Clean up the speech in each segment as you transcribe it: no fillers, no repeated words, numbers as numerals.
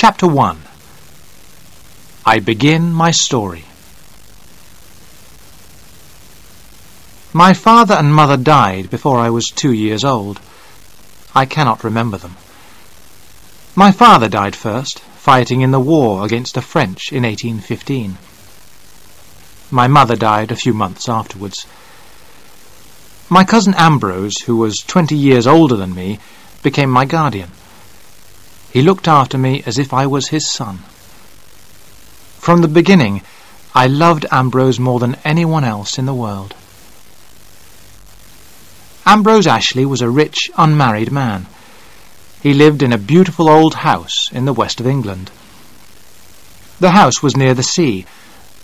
Chapter 1. I begin my story. My father and mother died before I was 2 years old. I cannot remember them. My father died first, fighting in the war against the French in 1815. My mother died a few months afterwards. My cousin Ambrose, who was 20 years older than me, became my guardian. He looked after me as if I was his son. From the beginning, I loved Ambrose more than anyone else in the world. Ambrose Ashley was a rich, unmarried man. He lived in a beautiful old house in the west of England. The house was near the sea,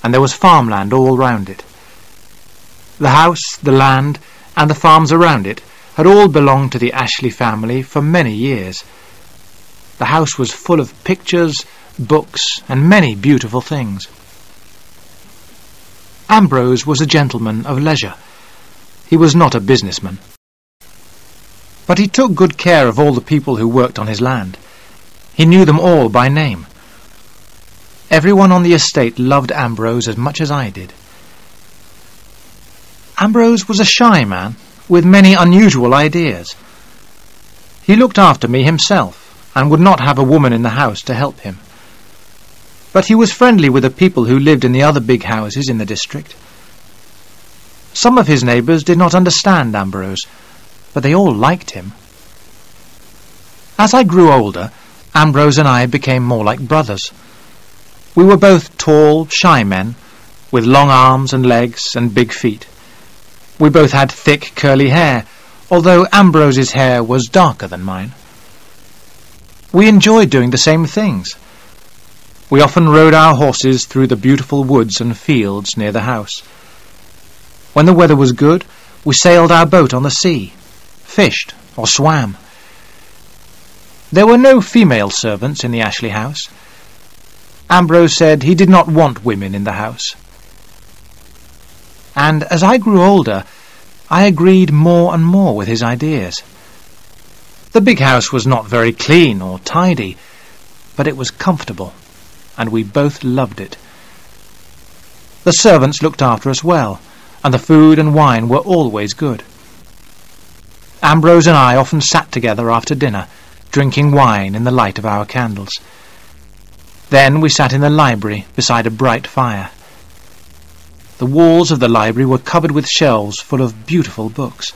and there was farmland all round it. The house, the land, and the farms around it had all belonged to the Ashley family for many years. The house was full of pictures, books, and many beautiful things. Ambrose was a gentleman of leisure. He was not a businessman. But he took good care of all the people who worked on his land. He knew them all by name. Everyone on the estate loved Ambrose as much as I did. Ambrose was a shy man, with many unusual ideas. He looked after me himself, and would not have a woman in the house to help him. But he was friendly with the people who lived in the other big houses in the district. Some of his neighbours did not understand Ambrose, but they all liked him. As I grew older, Ambrose and I became more like brothers. We were both tall, shy men, with long arms and legs and big feet. We both had thick, curly hair, although Ambrose's hair was darker than mine. We enjoyed doing the same things. We often rode our horses through the beautiful woods and fields near the house. When the weather was good, we sailed our boat on the sea, fished or swam. There were no female servants in the Ashley house. Ambrose said he did not want women in the house. And as I grew older, I agreed more and more with his ideas. The big house was not very clean or tidy, but it was comfortable, and we both loved it. The servants looked after us well, and the food and wine were always good. Ambrose and I often sat together after dinner, drinking wine in the light of our candles. Then we sat in the library beside a bright fire. The walls of the library were covered with shelves full of beautiful books.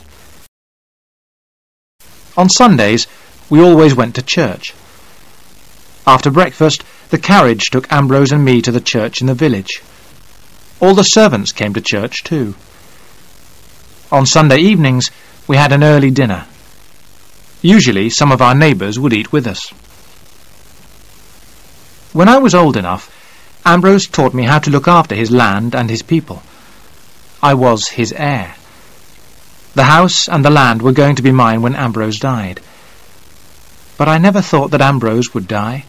On Sundays, we always went to church. After breakfast, the carriage took Ambrose and me to the church in the village. All the servants came to church too. On Sunday evenings, we had an early dinner. Usually, some of our neighbours would eat with us. When I was old enough, Ambrose taught me how to look after his land and his people. I was his heir. The house and the land were going to be mine when Ambrose died. But I never thought that Ambrose would die.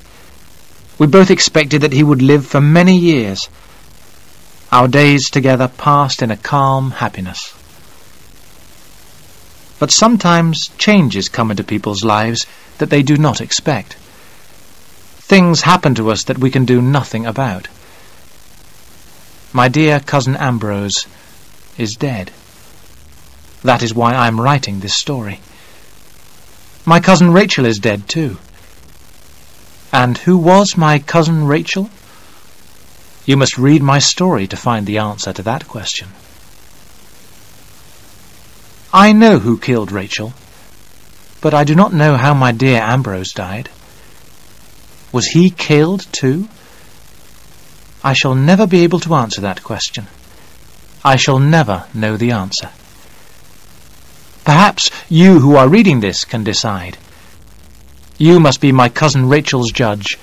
We both expected that he would live for many years. Our days together passed in a calm happiness. But sometimes changes come into people's lives that they do not expect. Things happen to us that we can do nothing about. My dear cousin Ambrose is dead. That is why I am writing this story. My cousin Rachel is dead too. And who was my cousin Rachel? You must read my story to find the answer to that question. I know who killed Rachel, but I do not know how my dear Ambrose died. Was he killed too? I shall never be able to answer that question. I shall never know the answer. Perhaps you who are reading this can decide. You must be my cousin Rachel's judge,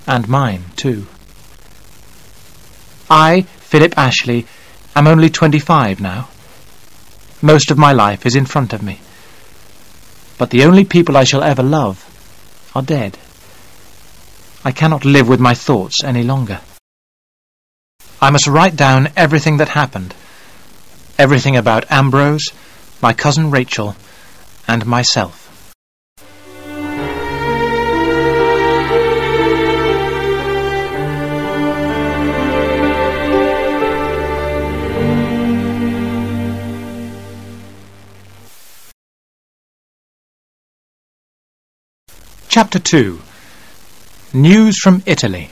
and mine too. I, Philip Ashley, am only 25 now. Most of my life is in front of me. But the only people I shall ever love are dead. I cannot live with my thoughts any longer. I must write down everything that happened, everything about Ambrose, my cousin Rachel, and myself. Chapter 2. News from Italy.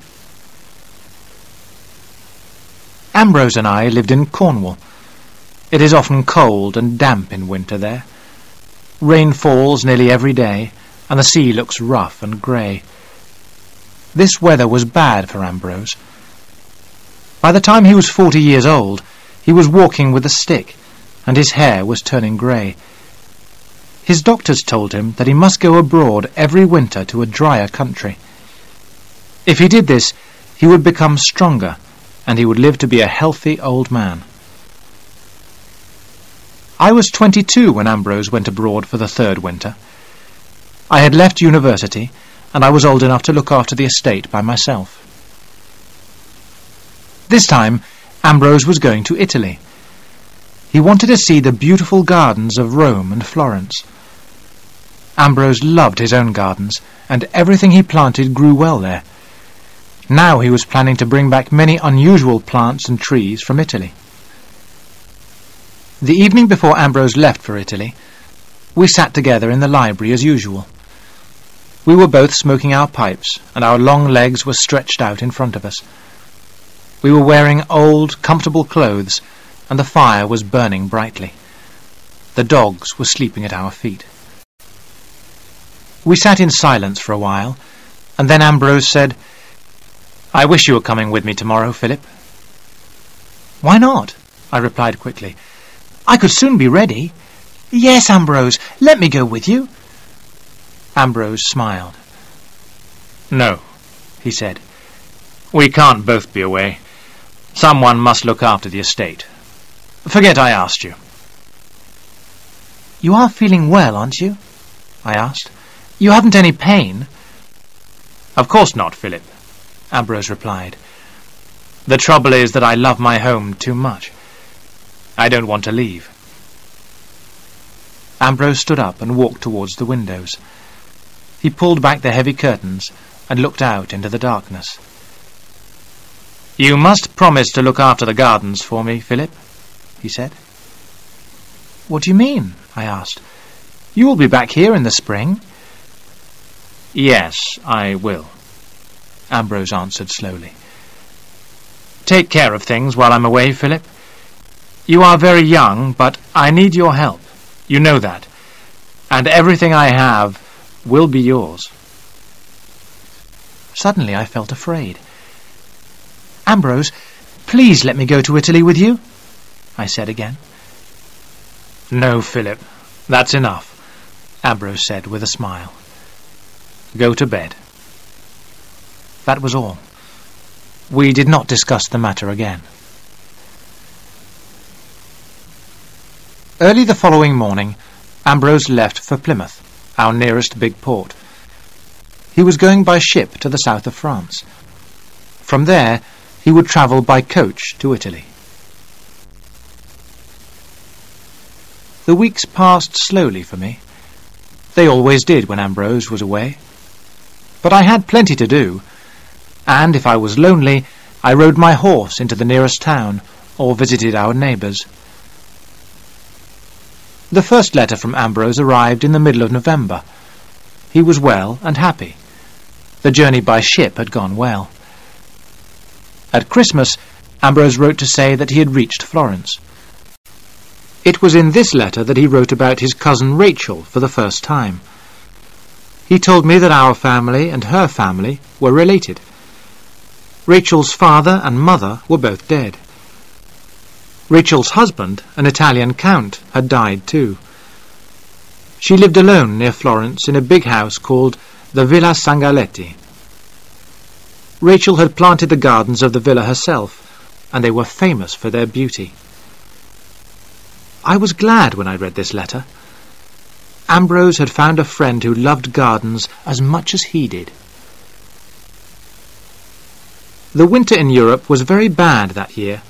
Ambrose and I lived in Cornwall. It is often cold and damp in winter there. Rain falls nearly every day, and the sea looks rough and grey. This weather was bad for Ambrose. By the time he was 40 years old, he was walking with a stick, and his hair was turning grey. His doctors told him that he must go abroad every winter to a drier country. If he did this, he would become stronger, and he would live to be a healthy old man. I was 22 when Ambrose went abroad for the third winter. I had left university, and I was old enough to look after the estate by myself. This time, Ambrose was going to Italy. He wanted to see the beautiful gardens of Rome and Florence. Ambrose loved his own gardens, and everything he planted grew well there. Now he was planning to bring back many unusual plants and trees from Italy. The evening before Ambrose left for Italy, we sat together in the library as usual. We were both smoking our pipes, and our long legs were stretched out in front of us. We were wearing old, comfortable clothes, and the fire was burning brightly. The dogs were sleeping at our feet. We sat in silence for a while, and then Ambrose said, "I wish you were coming with me tomorrow, Philip." "Why not?" I replied quickly. "I could soon be ready." "Yes, Ambrose, let me go with you." Ambrose smiled. "No," he said. "We can't both be away. Someone must look after the estate. Forget I asked you." "You are feeling well, aren't you?" I asked. "You haven't any pain?" "Of course not, Philip," Ambrose replied. "The trouble is that I love my home too much. I don't want to leave." Ambrose stood up and walked towards the windows. He pulled back the heavy curtains and looked out into the darkness. "You must promise to look after the gardens for me, Philip," he said. "What do you mean?" I asked. "You will be back here in the spring." "Yes, I will," Ambrose answered slowly. "Take care of things while I'm away, Philip. You are very young, but I need your help. You know that. And everything I have will be yours." Suddenly I felt afraid. "Ambrose, please let me go to Italy with you," I said again. "No, Philip, that's enough," Ambrose said with a smile. "Go to bed." That was all. We did not discuss the matter again. Early the following morning, Ambrose left for Plymouth, our nearest big port. He was going by ship to the south of France. From there, he would travel by coach to Italy. The weeks passed slowly for me. They always did when Ambrose was away. But I had plenty to do, and if I was lonely, I rode my horse into the nearest town or visited our neighbours. The first letter from Ambrose arrived in the middle of November. He was well and happy. The journey by ship had gone well. At Christmas, Ambrose wrote to say that he had reached Florence. It was in this letter that he wrote about his cousin Rachel for the first time. He told me that our family and her family were related. Rachel's father and mother were both dead. Rachel's husband, an Italian count, had died too. She lived alone near Florence in a big house called the Villa Sangaletti. Rachel had planted the gardens of the villa herself, and they were famous for their beauty. I was glad when I read this letter. Ambrose had found a friend who loved gardens as much as he did. The winter in Europe was very bad that year,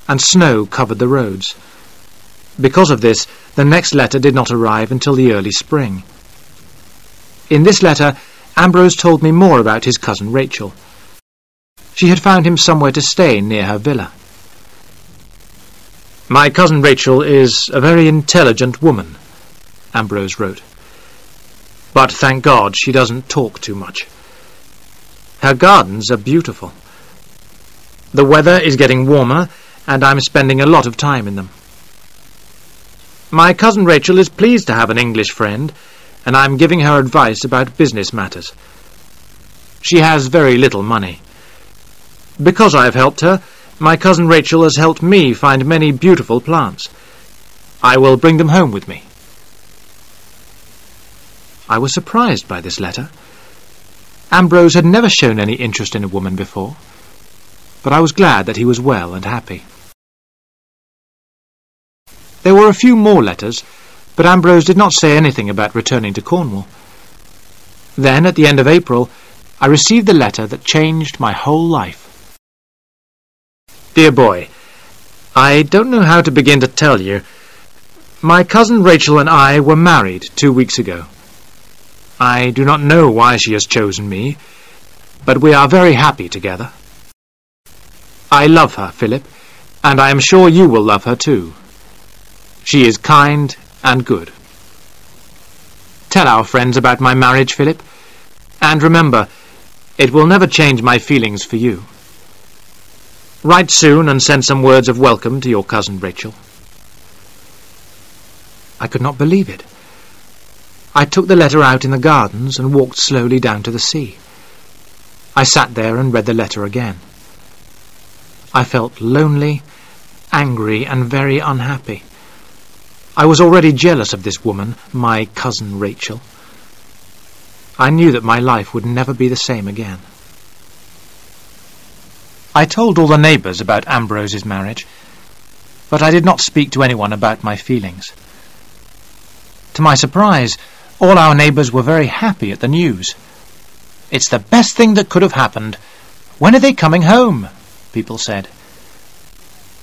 and snow covered the roads. Because of this, the next letter did not arrive until the early spring. In this letter, Ambrose told me more about his cousin Rachel. She had found him somewhere to stay near her villa. "My cousin Rachel is a very intelligent woman," Ambrose wrote. But thank God she doesn't talk too much. Her gardens are beautiful. The weather is getting warmer, and I'm spending a lot of time in them. My cousin Rachel is pleased to have an English friend, and I'm giving her advice about business matters. She has very little money. Because I have helped her, my cousin Rachel has helped me find many beautiful plants. I will bring them home with me. I was surprised by this letter. Ambrose had never shown any interest in a woman before, but I was glad that he was well and happy. There were a few more letters, but Ambrose did not say anything about returning to Cornwall. Then, at the end of April, I received the letter that changed my whole life. Dear boy, I don't know how to begin to tell you. My cousin Rachel and I were married 2 weeks ago. I do not know why she has chosen me, but we are very happy together. I love her, Philip, and I am sure you will love her too. She is kind and good. Tell our friends about my marriage, Philip, and remember, it will never change my feelings for you. Write soon and send some words of welcome to your cousin Rachel. I could not believe it. I took the letter out in the gardens and walked slowly down to the sea. I sat there and read the letter again. I felt lonely, angry, and very unhappy. I was already jealous of this woman, my cousin Rachel. I knew that my life would never be the same again. I told all the neighbours about Ambrose's marriage, but I did not speak to anyone about my feelings. To my surprise, all our neighbours were very happy at the news. "It's the best thing that could have happened. When are they coming home?" people said.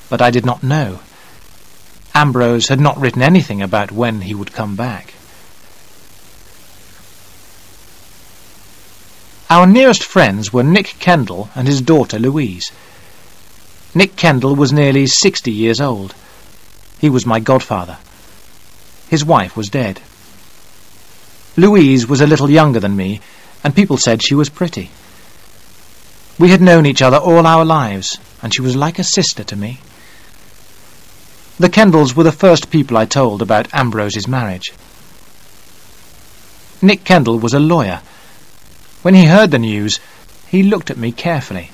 But I did not know. Ambrose had not written anything about when he would come back. Our nearest friends were Nick Kendall and his daughter Louise. Nick Kendall was nearly 60 years old. He was my godfather. His wife was dead. Louise was a little younger than me, and people said she was pretty. We had known each other all our lives, and she was like a sister to me. The Kendalls were the first people I told about Ambrose's marriage. Nick Kendall was a lawyer. When he heard the news, he looked at me carefully.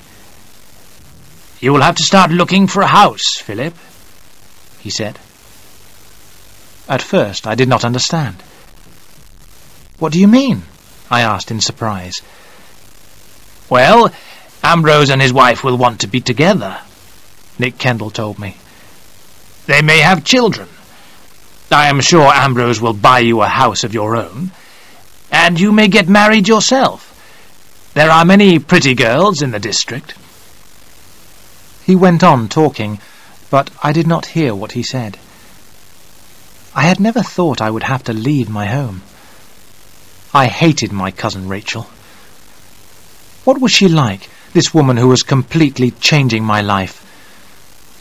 "You will have to start looking for a house, Philip," he said. At first I did not understand. "What do you mean?" I asked in surprise. "Well, Ambrose and his wife will want to be together," Nick Kendall told me. "They may have children. I am sure Ambrose will buy you a house of your own, and you may get married yourself. There are many pretty girls in the district." He went on talking, but I did not hear what he said. I had never thought I would have to leave my home. I hated my cousin Rachel. What was she like, this woman who was completely changing my life?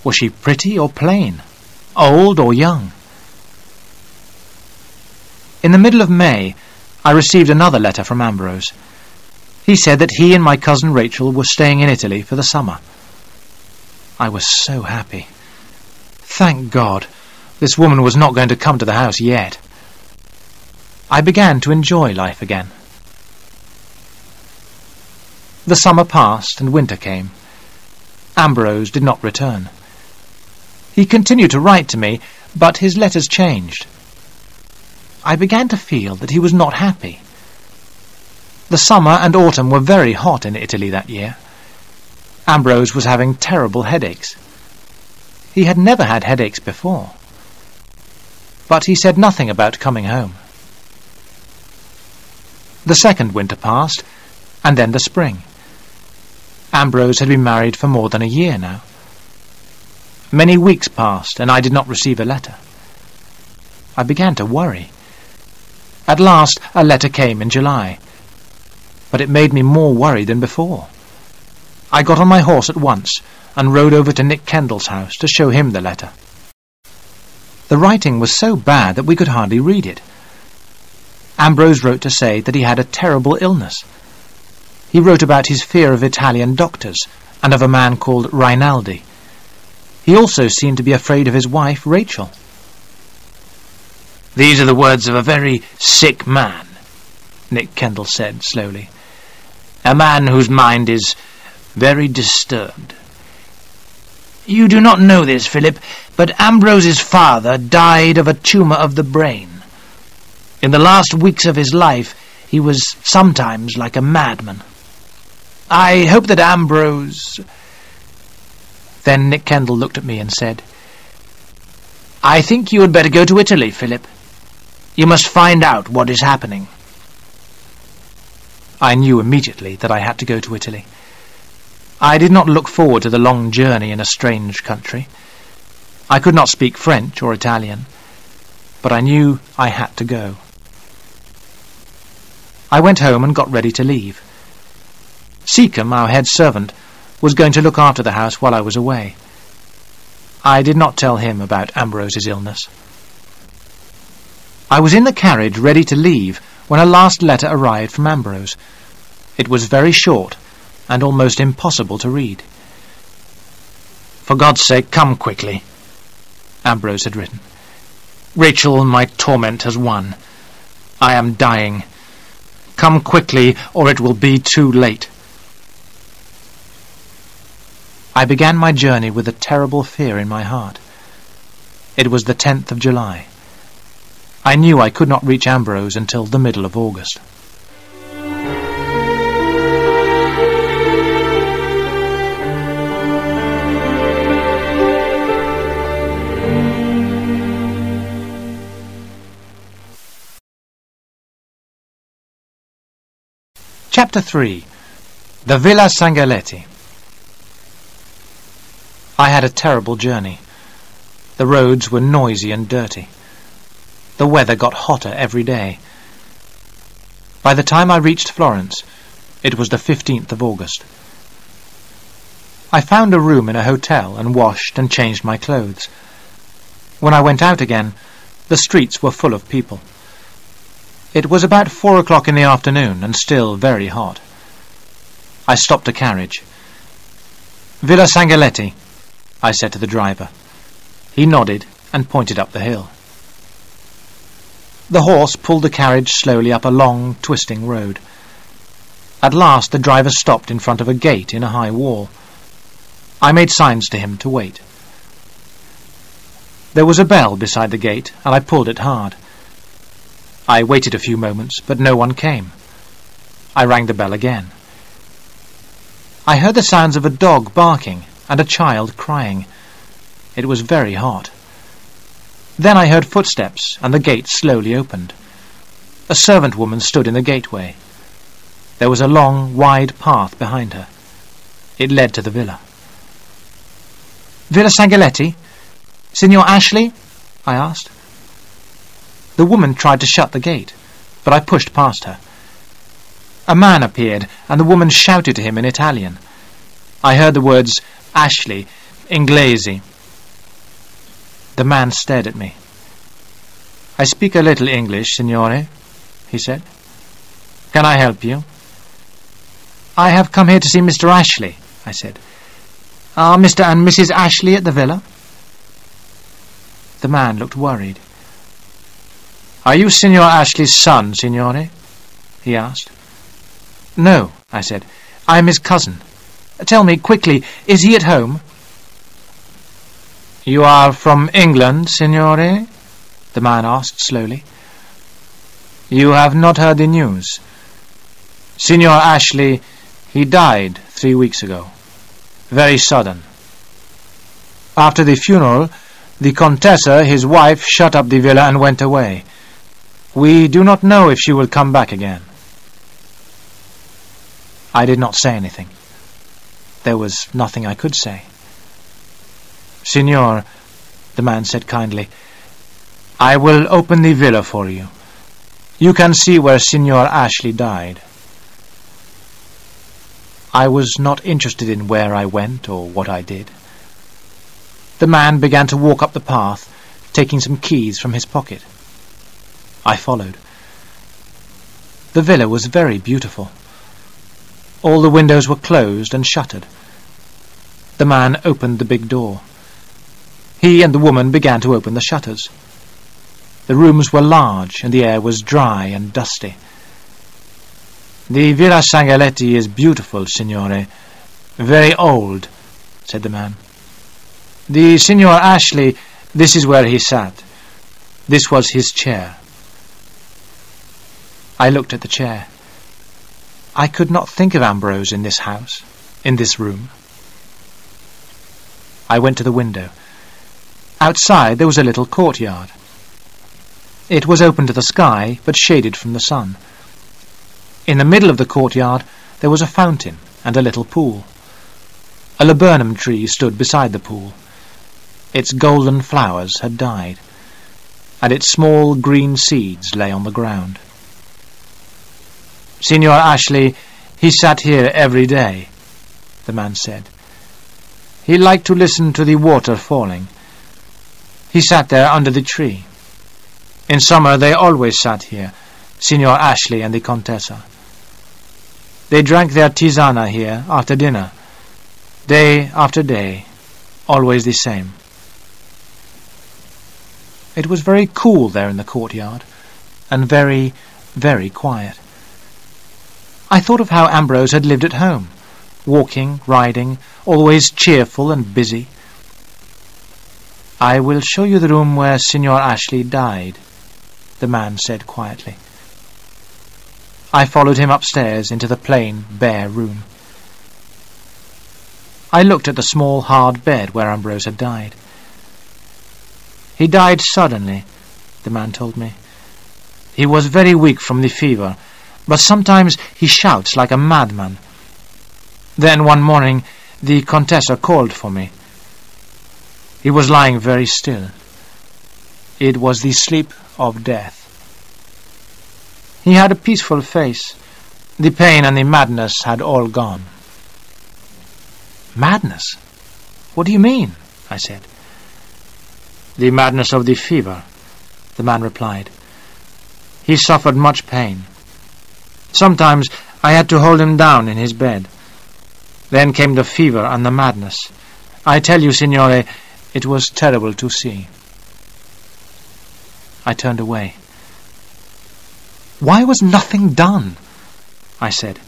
Was she pretty or plain? Old or young? In the middle of May, I received another letter from Ambrose. He said that he and my cousin Rachel were staying in Italy for the summer. I was so happy. Thank God, this woman was not going to come to the house yet. I began to enjoy life again. The summer passed and winter came. Ambrose did not return. He continued to write to me, but his letters changed. I began to feel that he was not happy. The summer and autumn were very hot in Italy that year. Ambrose was having terrible headaches. He had never had headaches before. But he said nothing about coming home. The second winter passed, and then the spring. Ambrose had been married for more than a year now. Many weeks passed, and I did not receive a letter. I began to worry. At last a letter came in July, but it made me more worried than before. I got on my horse at once and rode over to Nick Kendall's house to show him the letter. The writing was so bad that we could hardly read it. Ambrose wrote to say that he had a terrible illness. He wrote about his fear of Italian doctors and of a man called Rinaldi. He also seemed to be afraid of his wife, Rachel. "These are the words of a very sick man," Nick Kendall said slowly. "A man whose mind is very disturbed. You do not know this, Philip, but Ambrose's father died of a tumour of the brain. In the last weeks of his life, he was sometimes like a madman. I hope that Ambrose—" Then Nick Kendall looked at me and said, "I think you had better go to Italy, Philip. You must find out what is happening." I knew immediately that I had to go to Italy. I did not look forward to the long journey in a strange country. I could not speak French or Italian, but I knew I had to go. I went home and got ready to leave. Seacombe, our head servant, was going to look after the house while I was away. I did not tell him about Ambrose's illness. I was in the carriage ready to leave when a last letter arrived from Ambrose. It was very short and almost impossible to read. "For God's sake, come quickly," Ambrose had written. "Rachel, my torment has won. I am dying. Come quickly, or it will be too late." I began my journey with a terrible fear in my heart. It was the 10th of July. I knew I could not reach Ambrose until the middle of August. Chapter 3. The Villa Sangalletti. I had a terrible journey. The roads were noisy and dirty. The weather got hotter every day. By the time I reached Florence, it was the 15th of August. I found a room in a hotel and washed and changed my clothes. When I went out again, the streets were full of people. It was about 4 o'clock in the afternoon and still very hot. I stopped a carriage. "Villa Sangalletti," I said to the driver. He nodded and pointed up the hill. The horse pulled the carriage slowly up a long, twisting road. At last the driver stopped in front of a gate in a high wall. I made signs to him to wait. There was a bell beside the gate, and I pulled it hard. I waited a few moments, but no one came. I rang the bell again. I heard the sounds of a dog barking and a child crying. It was very hot. Then I heard footsteps, and the gate slowly opened. A servant woman stood in the gateway. There was a long, wide path behind her. It led to the villa. "Villa Sangalletti? Signor Ashley?" I asked. The woman tried to shut the gate, but I pushed past her. A man appeared, and the woman shouted to him in Italian. I heard the words, "Ashley, Inglesi." The man stared at me. "I speak a little English, signore," he said. "Can I help you?" "I have come here to see Mr. Ashley," I said. "Are Mr. and Mrs. Ashley at the villa?" The man looked worried. "Are you Signor Ashley's son, signore?" he asked. "No," I said. "I am his cousin. Tell me, quickly, is he at home?" "You are from England, signore?" the man asked slowly. "You have not heard the news. Signor Ashley, he died 3 weeks ago. Very sudden. After the funeral, the Contessa, his wife, shut up the villa and went away. We do not know if she will come back again." I did not say anything. There was nothing I could say. "Signor," the man said kindly, "I will open the villa for you. You can see where Signor Ashley died." I was not interested in where I went or what I did. The man began to walk up the path, taking some keys from his pocket. I followed. The villa was very beautiful. All the windows were closed and shuttered. The man opened the big door. He and the woman began to open the shutters. The rooms were large, and the air was dry and dusty. "The Villa Sangaletti is beautiful, signore. Very old," said the man. "The Signor Ashley, this is where he sat. This was his chair." I looked at the chair. I could not think of Ambrose in this house, in this room. I went to the window. Outside there was a little courtyard. It was open to the sky, but shaded from the sun. In the middle of the courtyard there was a fountain and a little pool. A laburnum tree stood beside the pool. Its golden flowers had died, and its small green seeds lay on the ground. "Signor Ashley, he sat here every day," the man said. "He liked to listen to the water falling. He sat there under the tree. In summer they always sat here, Signor Ashley and the Contessa. They drank their tisana here after dinner, day after day, always the same." It was very cool there in the courtyard, and very, very quiet. I thought of how Ambrose had lived at home, walking, riding, always cheerful and busy. "I will show you the room where Signor Ashley died," the man said quietly. I followed him upstairs into the plain, bare room. I looked at the small, hard bed where Ambrose had died. "He died suddenly," the man told me. "He was very weak from the fever, but sometimes he shouts like a madman. Then one morning the Contessa called for me. He was lying very still. It was the sleep of death. He had a peaceful face. The pain and the madness had all gone." "Madness? What do you mean?" I said. "The madness of the fever," the man replied. "He suffered much pain. Sometimes I had to hold him down in his bed. Then came the fever and the madness. I tell you, signore, it was terrible to see." I turned away. "Why was nothing done?" I said.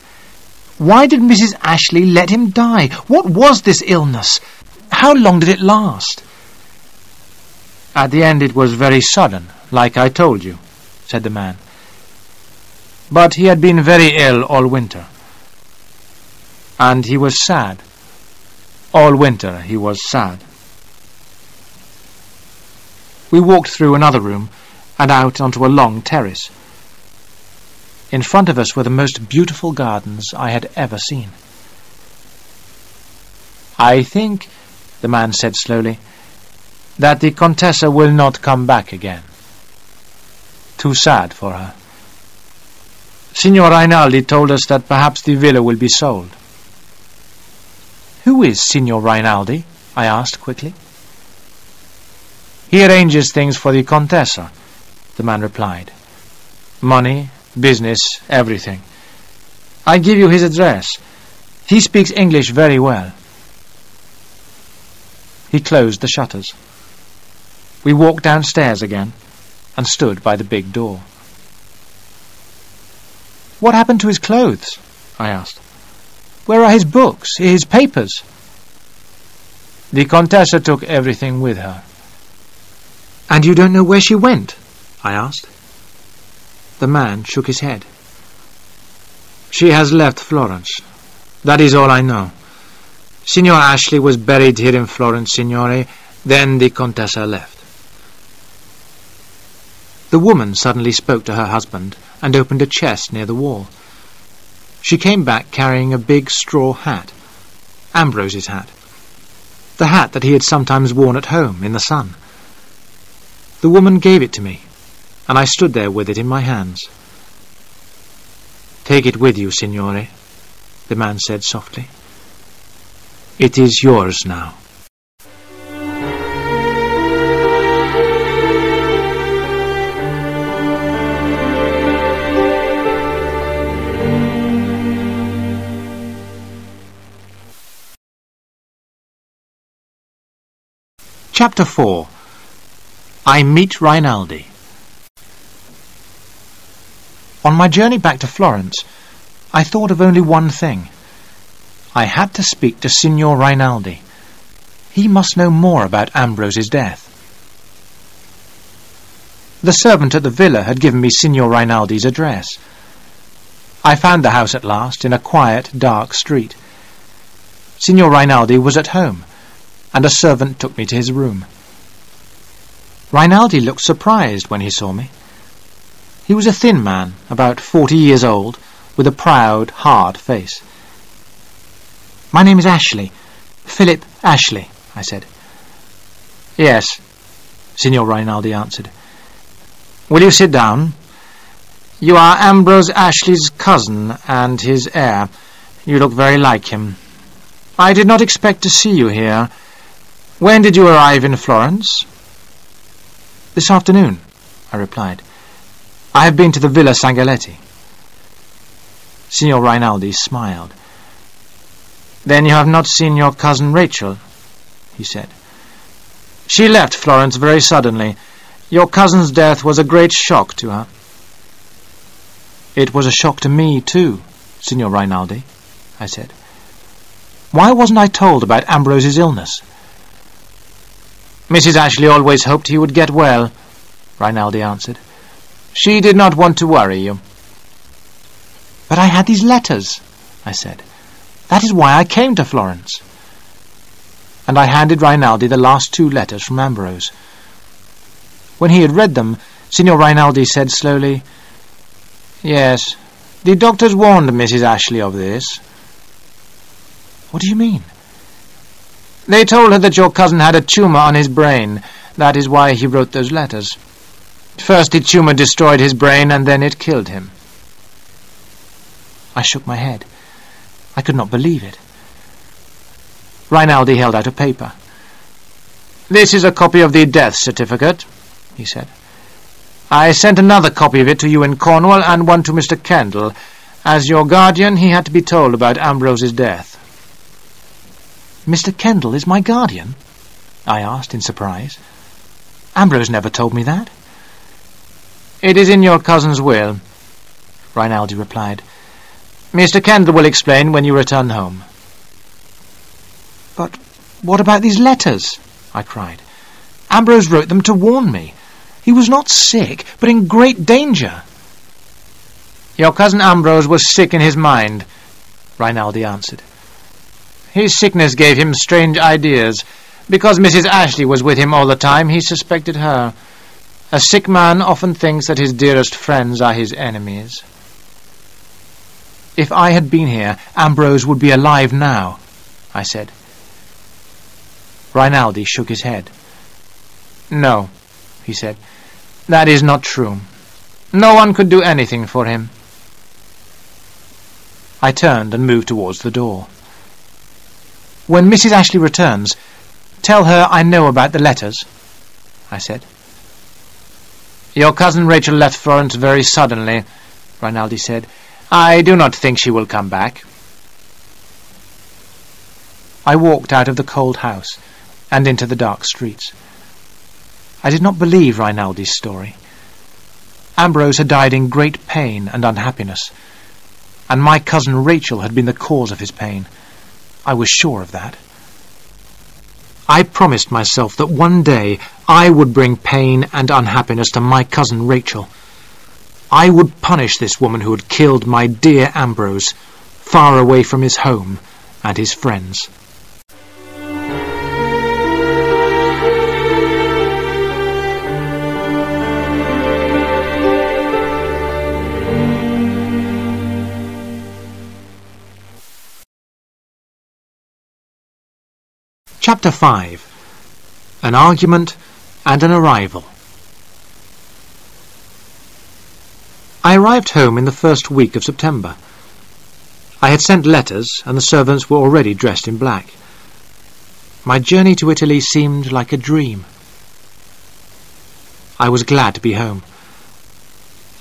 "Why did Mrs. Ashley let him die? What was this illness? How long did it last?" "At the end it was very sudden, like I told you," said the man. "But he had been very ill all winter. And he was sad. All winter he was sad." We walked through another room and out onto a long terrace. In front of us were the most beautiful gardens I had ever seen. "I think," the man said slowly, "that the Contessa will not come back again. Too sad for her. Signor Rinaldi told us that perhaps the villa will be sold." "Who is Signor Rinaldi?" I asked quickly. "He arranges things for the Contessa," the man replied. "Money, business, everything. I give you his address. He speaks English very well." He closed the shutters. We walked downstairs again and stood by the big door. "What happened to his clothes?" I asked. "Where are his books, his papers?" "The Contessa took everything with her." "And you don't know where she went?" I asked. The man shook his head. "She has left Florence. That is all I know. Signor Ashley was buried here in Florence, signore. Then the Contessa left." The woman suddenly spoke to her husband and opened a chest near the wall. She came back carrying a big straw hat, Ambrose's hat, the hat that he had sometimes worn at home in the sun. The woman gave it to me, and I stood there with it in my hands. "Take it with you, signore," the man said softly. "It is yours now." Chapter 4. I meet Rinaldi. On my journey back to Florence, I thought of only one thing. I had to speak to Signor Rinaldi. He must know more about Ambrose's death. The servant at the villa had given me Signor Rinaldi's address. I found the house at last in a quiet, dark street. Signor Rinaldi was at home, and a servant took me to his room. Rinaldi looked surprised when he saw me. He was a thin man, about 40 years old, with a proud, hard face. "My name is Ashley. Philip Ashley," I said. "Yes," Signor Rinaldi answered. "Will you sit down? You are Ambrose Ashley's cousin and his heir. You look very like him. I did not expect to see you here. When did you arrive in Florence?" "This afternoon," I replied. "I have been to the Villa Sangaletti." Signor Rinaldi smiled. "Then you have not seen your cousin Rachel?" he said. "She left Florence very suddenly. Your cousin's death was a great shock to her." "It was a shock to me, too, Signor Rinaldi," I said. "Why wasn't I told about Ambrose's illness?" "Mrs. Ashley always hoped he would get well," Rinaldi answered. "She did not want to worry you." "But I had these letters," I said. "That is why I came to Florence." And I handed Rinaldi the last 2 letters from Ambrose. When he had read them, Signor Rinaldi said slowly, "Yes, the doctors warned Mrs. Ashley of this." "What do you mean?" "They told her that your cousin had a tumour on his brain. That is why he wrote those letters. First the tumour destroyed his brain, and then it killed him." I shook my head. I could not believe it. Rinaldi held out a paper. "This is a copy of the death certificate," he said. "I sent another copy of it to you in Cornwall and one to Mr. Kendall. As your guardian, he had to be told about Ambrose's death." "Mr. Kendall is my guardian?" I asked in surprise. "Ambrose never told me that." "It is in your cousin's will," Rinaldi replied. "Mr. Kendall will explain when you return home." "But what about these letters?" I cried. "Ambrose wrote them to warn me. He was not sick, but in great danger." "Your cousin Ambrose was sick in his mind," Rinaldi answered. "His sickness gave him strange ideas. Because Mrs. Ashley was with him all the time, he suspected her. A sick man often thinks that his dearest friends are his enemies." "If I had been here, Ambrose would be alive now," I said. Rinaldi shook his head. "No," he said, "that is not true. No one could do anything for him." I turned and moved towards the door. "When Mrs. Ashley returns, tell her I know about the letters," I said. "Your cousin Rachel left Florence very suddenly," Rinaldi said. "I do not think she will come back." I walked out of the cold house and into the dark streets. I did not believe Rinaldi's story. Ambrose had died in great pain and unhappiness, and my cousin Rachel had been the cause of his pain. I was sure of that. I promised myself that one day I would bring pain and unhappiness to my cousin Rachel. I would punish this woman who had killed my dear Ambrose, far away from his home and his friends. Chapter 5. An Argument and an Arrival. I arrived home in the first week of September. I had sent letters, and the servants were already dressed in black. My journey to Italy seemed like a dream. I was glad to be home.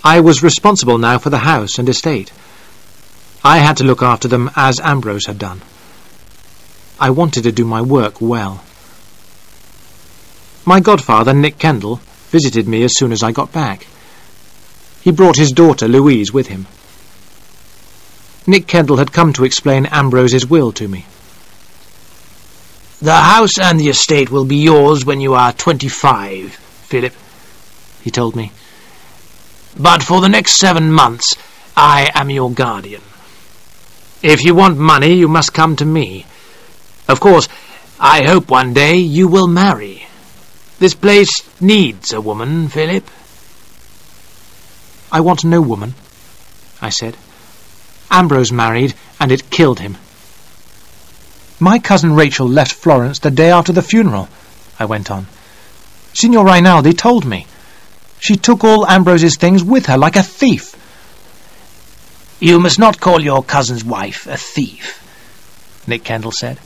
I was responsible now for the house and estate. I had to look after them as Ambrose had done. I wanted to do my work well. My godfather, Nick Kendall, visited me as soon as I got back. He brought his daughter, Louise, with him. Nick Kendall had come to explain Ambrose's will to me. "The house and the estate will be yours when you are 25, Philip," he told me. "But for the next 7 months, I am your guardian. If you want money, you must come to me. Of course, I hope one day you will marry. This place needs a woman, Philip." "I want no woman," I said. "Ambrose married, and it killed him." "My cousin Rachel left Florence the day after the funeral," I went on. "Signor Rinaldi told me. She took all Ambrose's things with her like a thief." "You must not call your cousin's wife a thief," Nick Kendall said.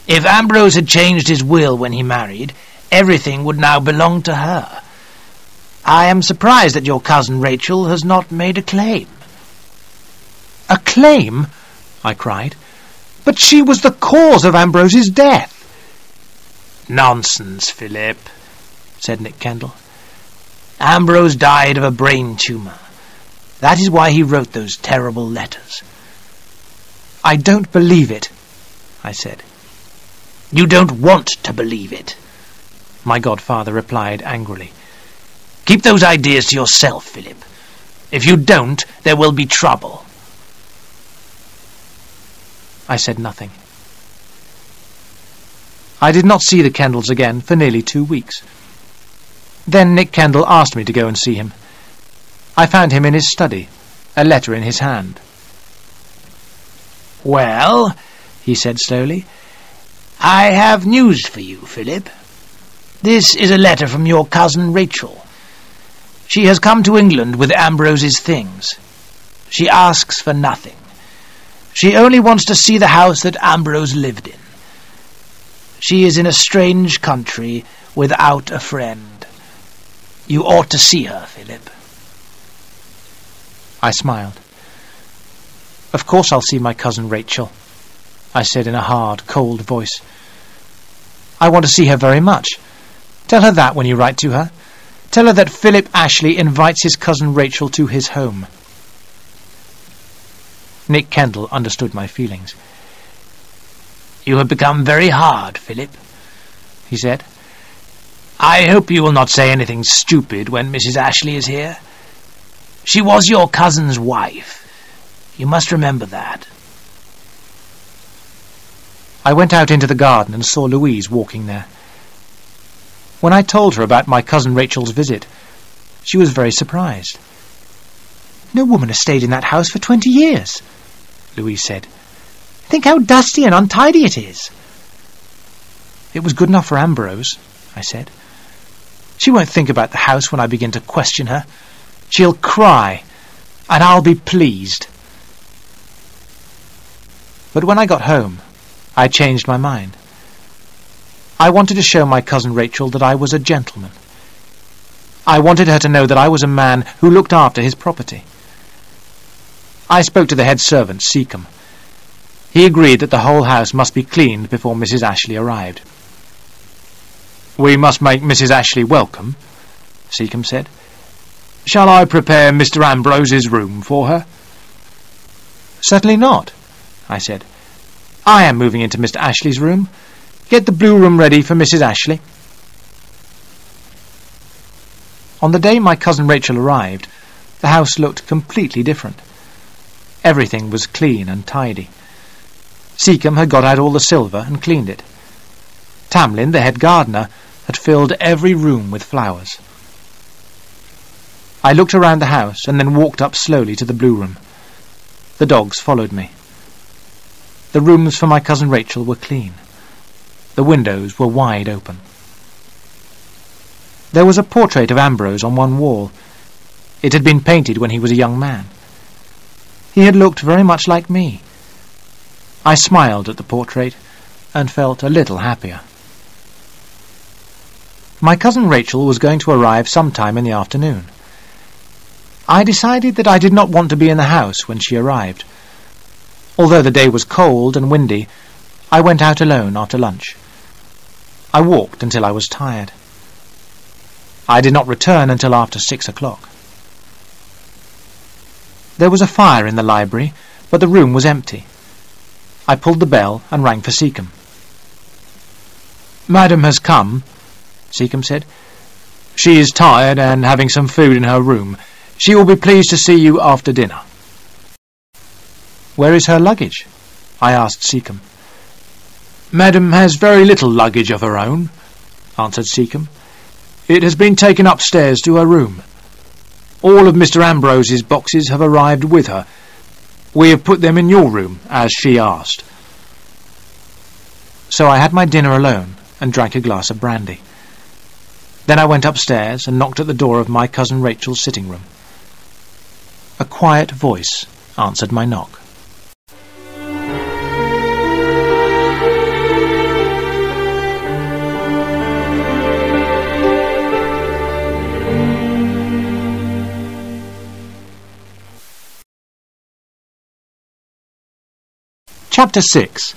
"If Ambrose had changed his will when he married, everything would now belong to her. I am surprised that your cousin Rachel has not made a claim." "A claim?" I cried. "But she was the cause of Ambrose's death." "Nonsense, Philip," said Nick Kendall. "Ambrose died of a brain tumour. That is why he wrote those terrible letters." "I don't believe it," I said. "You don't want to believe it," my godfather replied angrily. "Keep those ideas to yourself, Philip. If you don't, there will be trouble." I said nothing. I did not see the Kendalls again for nearly 2 weeks. Then Nick Kendall asked me to go and see him. I found him in his study, a letter in his hand. "Well," he said slowly, "I have news for you, Philip. This is a letter from your cousin Rachel. She has come to England with Ambrose's things. She asks for nothing. She only wants to see the house that Ambrose lived in. She is in a strange country without a friend. You ought to see her, Philip." I smiled. "Of course I'll see my cousin Rachel," I said in a hard, cold voice. "I want to see her very much. Tell her that when you write to her. Tell her that Philip Ashley invites his cousin Rachel to his home." Nick Kendall understood my feelings. "You have become very hard, Philip," he said. "I hope you will not say anything stupid when Mrs. Ashley is here. She was your cousin's wife. You must remember that." I went out into the garden and saw Louise walking there. When I told her about my cousin Rachel's visit, she was very surprised. "No woman has stayed in that house for 20 years, Louise said. "Think how dusty and untidy it is." "It was good enough for Ambrose," I said. "She won't think about the house when I begin to question her. She'll cry, and I'll be pleased." But when I got home, I changed my mind. I wanted to show my cousin Rachel that I was a gentleman. I wanted her to know that I was a man who looked after his property. I spoke to the head servant, Seacombe. He agreed that the whole house must be cleaned before Mrs. Ashley arrived. "We must make Mrs. Ashley welcome," Seacombe said. "Shall I prepare Mr. Ambrose's room for her?" "Certainly not," I said. "I am moving into Mr. Ashley's room. Get the blue room ready for Mrs. Ashley." On the day my cousin Rachel arrived, the house looked completely different. Everything was clean and tidy. Seacombe had got out all the silver and cleaned it. Tamlin, the head gardener, had filled every room with flowers. I looked around the house and then walked up slowly to the blue room. The dogs followed me. The rooms for my cousin Rachel were clean. The windows were wide open. There was a portrait of Ambrose on one wall. It had been painted when he was a young man. He had looked very much like me. I smiled at the portrait and felt a little happier. My cousin Rachel was going to arrive sometime in the afternoon. I decided that I did not want to be in the house when she arrived. Although the day was cold and windy, I went out alone after lunch. I walked until I was tired. I did not return until after 6 o'clock. There was a fire in the library, but the room was empty. I pulled the bell and rang for Seacombe. "Madam has come," Seacombe said. "She is tired and having some food in her room. She will be pleased to see you after dinner." "Where is her luggage?" I asked Seacombe. "Madam has very little luggage of her own," answered Seacombe. "It has been taken upstairs to her room. All of Mr. Ambrose's boxes have arrived with her. We have put them in your room, as she asked." So I had my dinner alone and drank a glass of brandy. Then I went upstairs and knocked at the door of my cousin Rachel's sitting room. A quiet voice answered my knock. Chapter 6.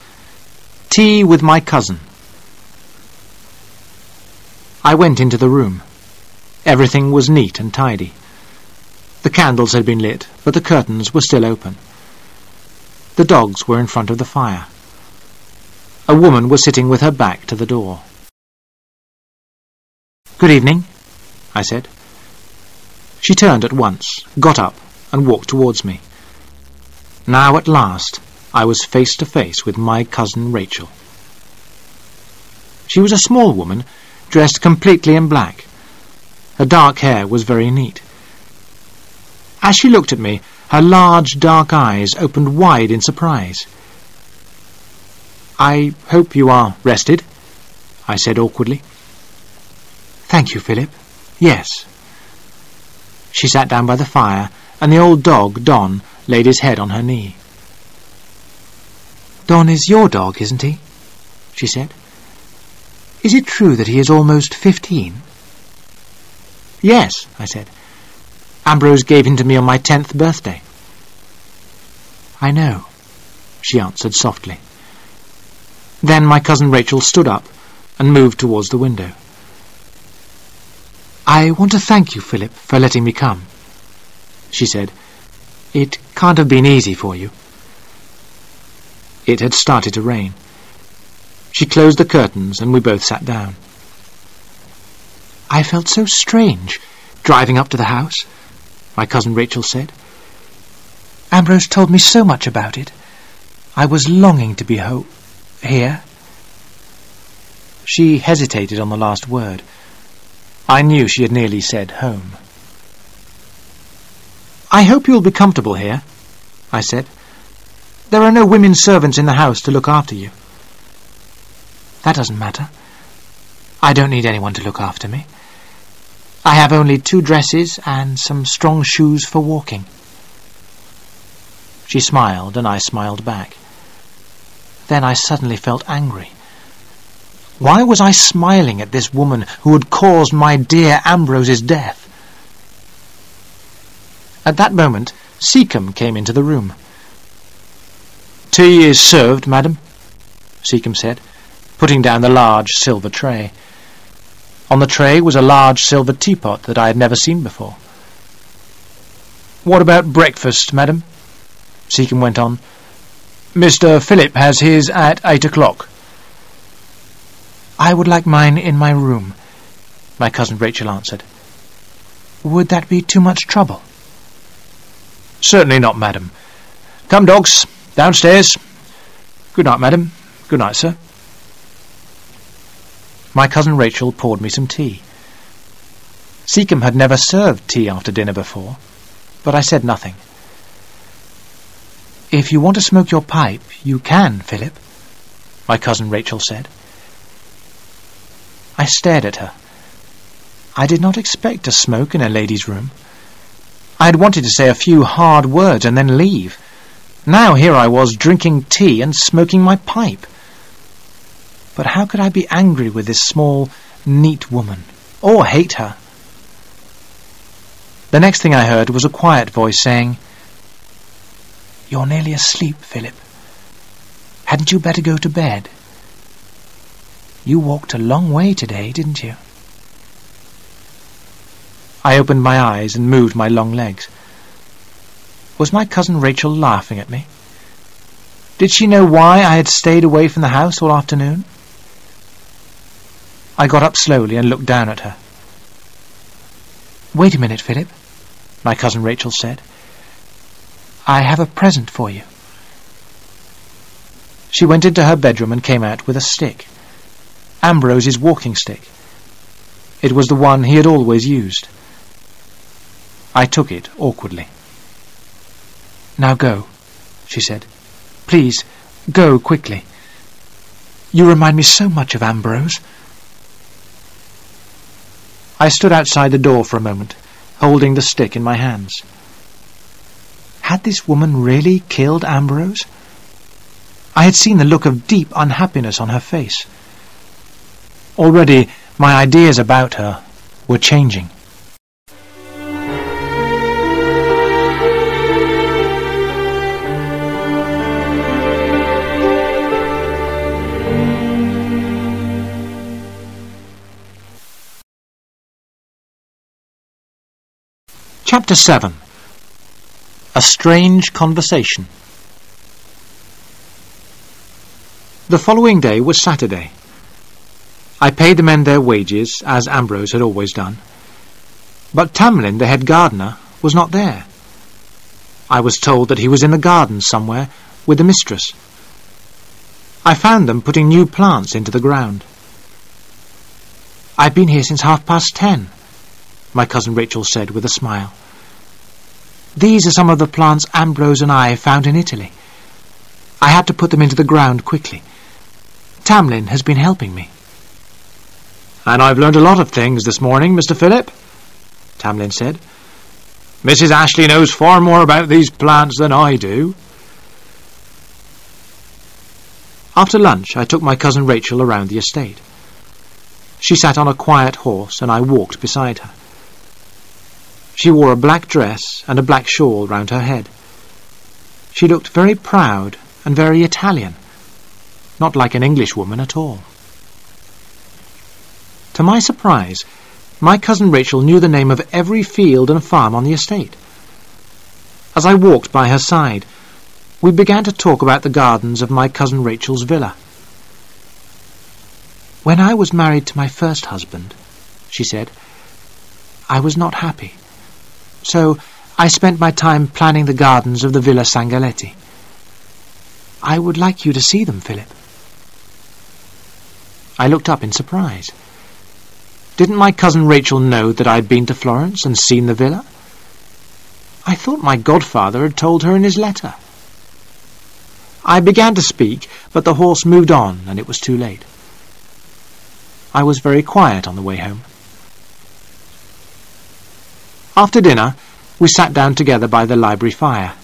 Tea with my cousin. I went into the room. Everything was neat and tidy. The candles had been lit, but the curtains were still open. The dogs were in front of the fire. A woman was sitting with her back to the door. "Good evening," I said. She turned at once, got up, and walked towards me. Now at last I was face to face with my cousin Rachel. She was a small woman, dressed completely in black. Her dark hair was very neat. As she looked at me, her large dark eyes opened wide in surprise. "I hope you are rested," I said awkwardly. "Thank you, Philip. Yes." She sat down by the fire, and the old dog, Don, laid his head on her knee. "Don is your dog, isn't he?" she said. "Is it true that he is almost 15? "Yes," I said. "Ambrose gave him to me on my 10th birthday." "I know," she answered softly. Then my cousin Rachel stood up and moved towards the window. "I want to thank you, Philip, for letting me come," she said. "It can't have been easy for you." It had started to rain. She closed the curtains and we both sat down. "I felt so strange, driving up to the house," my cousin Rachel said. "Ambrose told me so much about it. I was longing to be here." She hesitated on the last word. I knew she had nearly said home. "I hope you will be comfortable here," I said. "There are no women servants in the house to look after you." "That doesn't matter. I don't need anyone to look after me. I have only 2 dresses and some strong shoes for walking." She smiled, and I smiled back. Then I suddenly felt angry. Why was I smiling at this woman who had caused my dear Ambrose's death? At that moment, Seacombe came into the room. "Tea is served, madam," Seacombe said, putting down the large silver tray. On the tray was a large silver teapot that I had never seen before. "What about breakfast, madam?" Seacombe went on. "Mr. Philip has his at 8 o'clock. "I would like mine in my room," my cousin Rachel answered. "Would that be too much trouble?" "Certainly not, madam. Come, dogs, downstairs. Good night, madam. Good night, sir." My cousin Rachel poured me some tea. Seacombe had never served tea after dinner before, but I said nothing. "If you want to smoke your pipe, you can, Philip," my cousin Rachel said. I stared at her. I did not expect to smoke in a lady's room. I had wanted to say a few hard words and then leave. Now here I was drinking tea and smoking my pipe. But how could I be angry with this small, neat woman, or hate her? The next thing I heard was a quiet voice saying, "You're nearly asleep, Philip. Hadn't you better go to bed? You walked a long way today, didn't you?" I opened my eyes and moved my long legs. Was my cousin Rachel laughing at me? Did she know why I had stayed away from the house all afternoon? I got up slowly and looked down at her. "Wait a minute, Philip," my cousin Rachel said. "I have a present for you." She went into her bedroom and came out with a stick. Ambrose's walking stick. It was the one he had always used. I took it awkwardly. "Now go," she said. "Please, go quickly. You remind me so much of Ambrose." I stood outside the door for a moment, holding the stick in my hands. Had this woman really killed Ambrose? I had seen the look of deep unhappiness on her face. Already my ideas about her were changing. Chapter 7. A Strange Conversation. The following day was Saturday. I paid the men their wages, as Ambrose had always done. But Tamlin, the head gardener, was not there. I was told that he was in the garden somewhere with the mistress. I found them putting new plants into the ground. "I've been here since 10:30, my cousin Rachel said with a smile. "These are some of the plants Ambrose and I found in Italy. I had to put them into the ground quickly. Tamlin has been helping me." "And I've learned a lot of things this morning, Mr. Philip," Tamlin said. "Mrs. Ashley knows far more about these plants than I do." After lunch, I took my cousin Rachel around the estate. She sat on a quiet horse, and I walked beside her. She wore a black dress and a black shawl round her head. She looked very proud and very Italian, not like an Englishwoman at all. To my surprise, my cousin Rachel knew the name of every field and farm on the estate. As I walked by her side, we began to talk about the gardens of my cousin Rachel's villa. "When I was married to my first husband," she said, "I was not happy. So I spent my time planning the gardens of the Villa Sangaletti. I would like you to see them, Philip." I looked up in surprise. Didn't my cousin Rachel know that I'd been to Florence and seen the villa? I thought my godfather had told her in his letter. I began to speak, but the horse moved on, and it was too late. I was very quiet on the way home. After dinner, we sat down together by the library fire.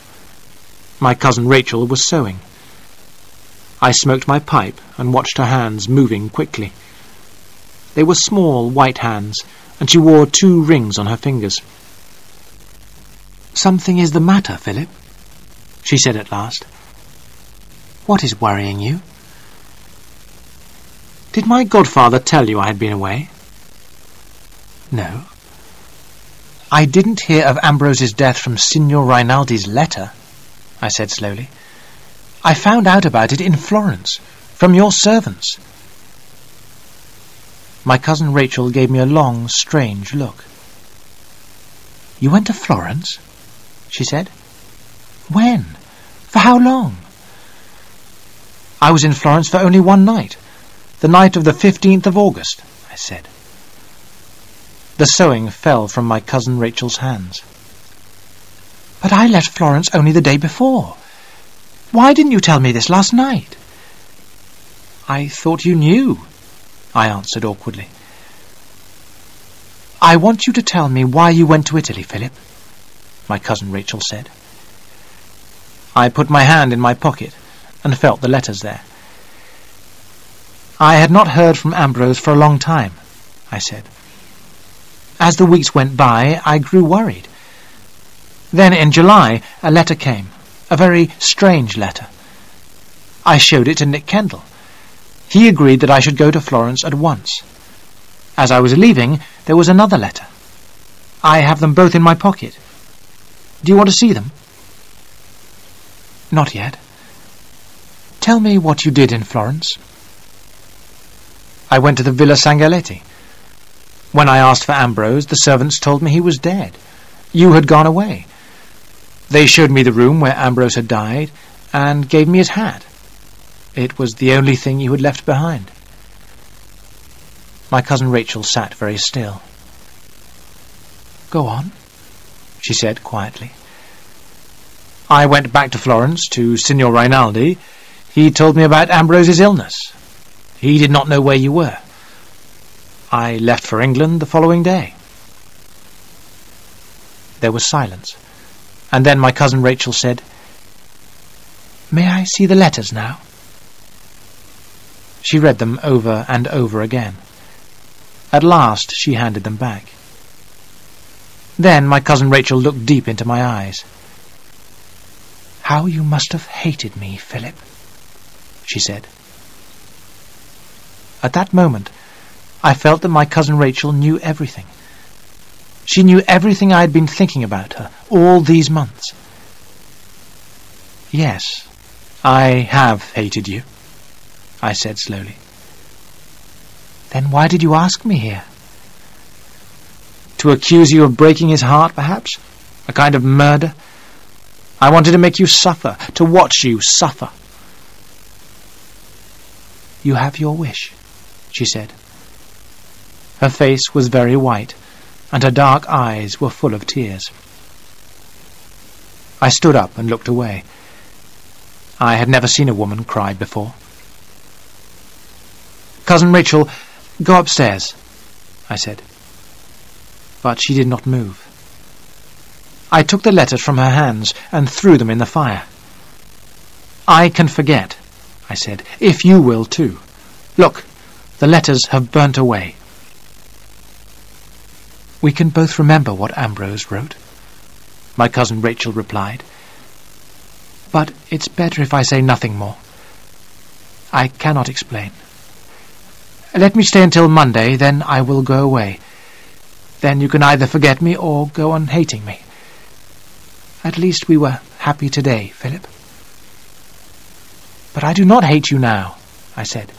My cousin Rachel was sewing. I smoked my pipe and watched her hands moving quickly. They were small, white hands, and she wore 2 rings on her fingers. "Something is the matter, Philip," she said at last. "What is worrying you?" "Did my godfather tell you I had been away?" "No." "I didn't hear of Ambrose's death from Signor Rinaldi's letter," I said slowly. "I found out about it in Florence, from your servants." My cousin Rachel gave me a long, strange look. "You went to Florence?" she said. "When? For how long?" "I was in Florence for only one night, the night of the 15th of August, I said. The sewing fell from my cousin Rachel's hands. "But I left Florence only the day before. Why didn't you tell me this last night?" "I thought you knew," I answered awkwardly. "I want you to tell me why you went to Italy, Philip," my cousin Rachel said. I put my hand in my pocket and felt the letters there. "I had not heard from Ambrose for a long time," I said. "As the weeks went by, I grew worried. Then in July a letter came, a very strange letter. I showed it to Nick Kendall. He agreed that I should go to Florence at once. As I was leaving, there was another letter. I have them both in my pocket. Do you want to see them?" "Not yet. Tell me what you did in Florence." "I went to the Villa Sangaletti. When I asked for Ambrose, the servants told me he was dead. You had gone away. They showed me the room where Ambrose had died, and gave me his hat. It was the only thing you had left behind." My cousin Rachel sat very still. "Go on," she said quietly. "I went back to Florence, to Signor Rinaldi. He told me about Ambrose's illness. He did not know where you were. I left for England the following day." There was silence, and then my cousin Rachel said, "May I see the letters now?" She read them over and over again. At last she handed them back. Then my cousin Rachel looked deep into my eyes. "How you must have hated me, Philip," she said. At that moment I felt that my cousin Rachel knew everything. She knew everything I had been thinking about her all these months. "Yes, I have hated you," I said slowly. "Then why did you ask me here?" "To accuse you of breaking his heart, perhaps? A kind of murder? I wanted to make you suffer, to watch you suffer." "You have your wish," she said. Her face was very white, and her dark eyes were full of tears. I stood up and looked away. I had never seen a woman cry before. "Cousin Rachel, go upstairs," I said. But she did not move. I took the letters from her hands and threw them in the fire. "I can forget," I said, "if you will too. Look, the letters have burnt away." "We can both remember what Ambrose wrote," my cousin Rachel replied. "But it's better if I say nothing more. I cannot explain. Let me stay until Monday, then I will go away. Then you can either forget me or go on hating me. At least we were happy today, Philip." "But I do not hate you now," I said.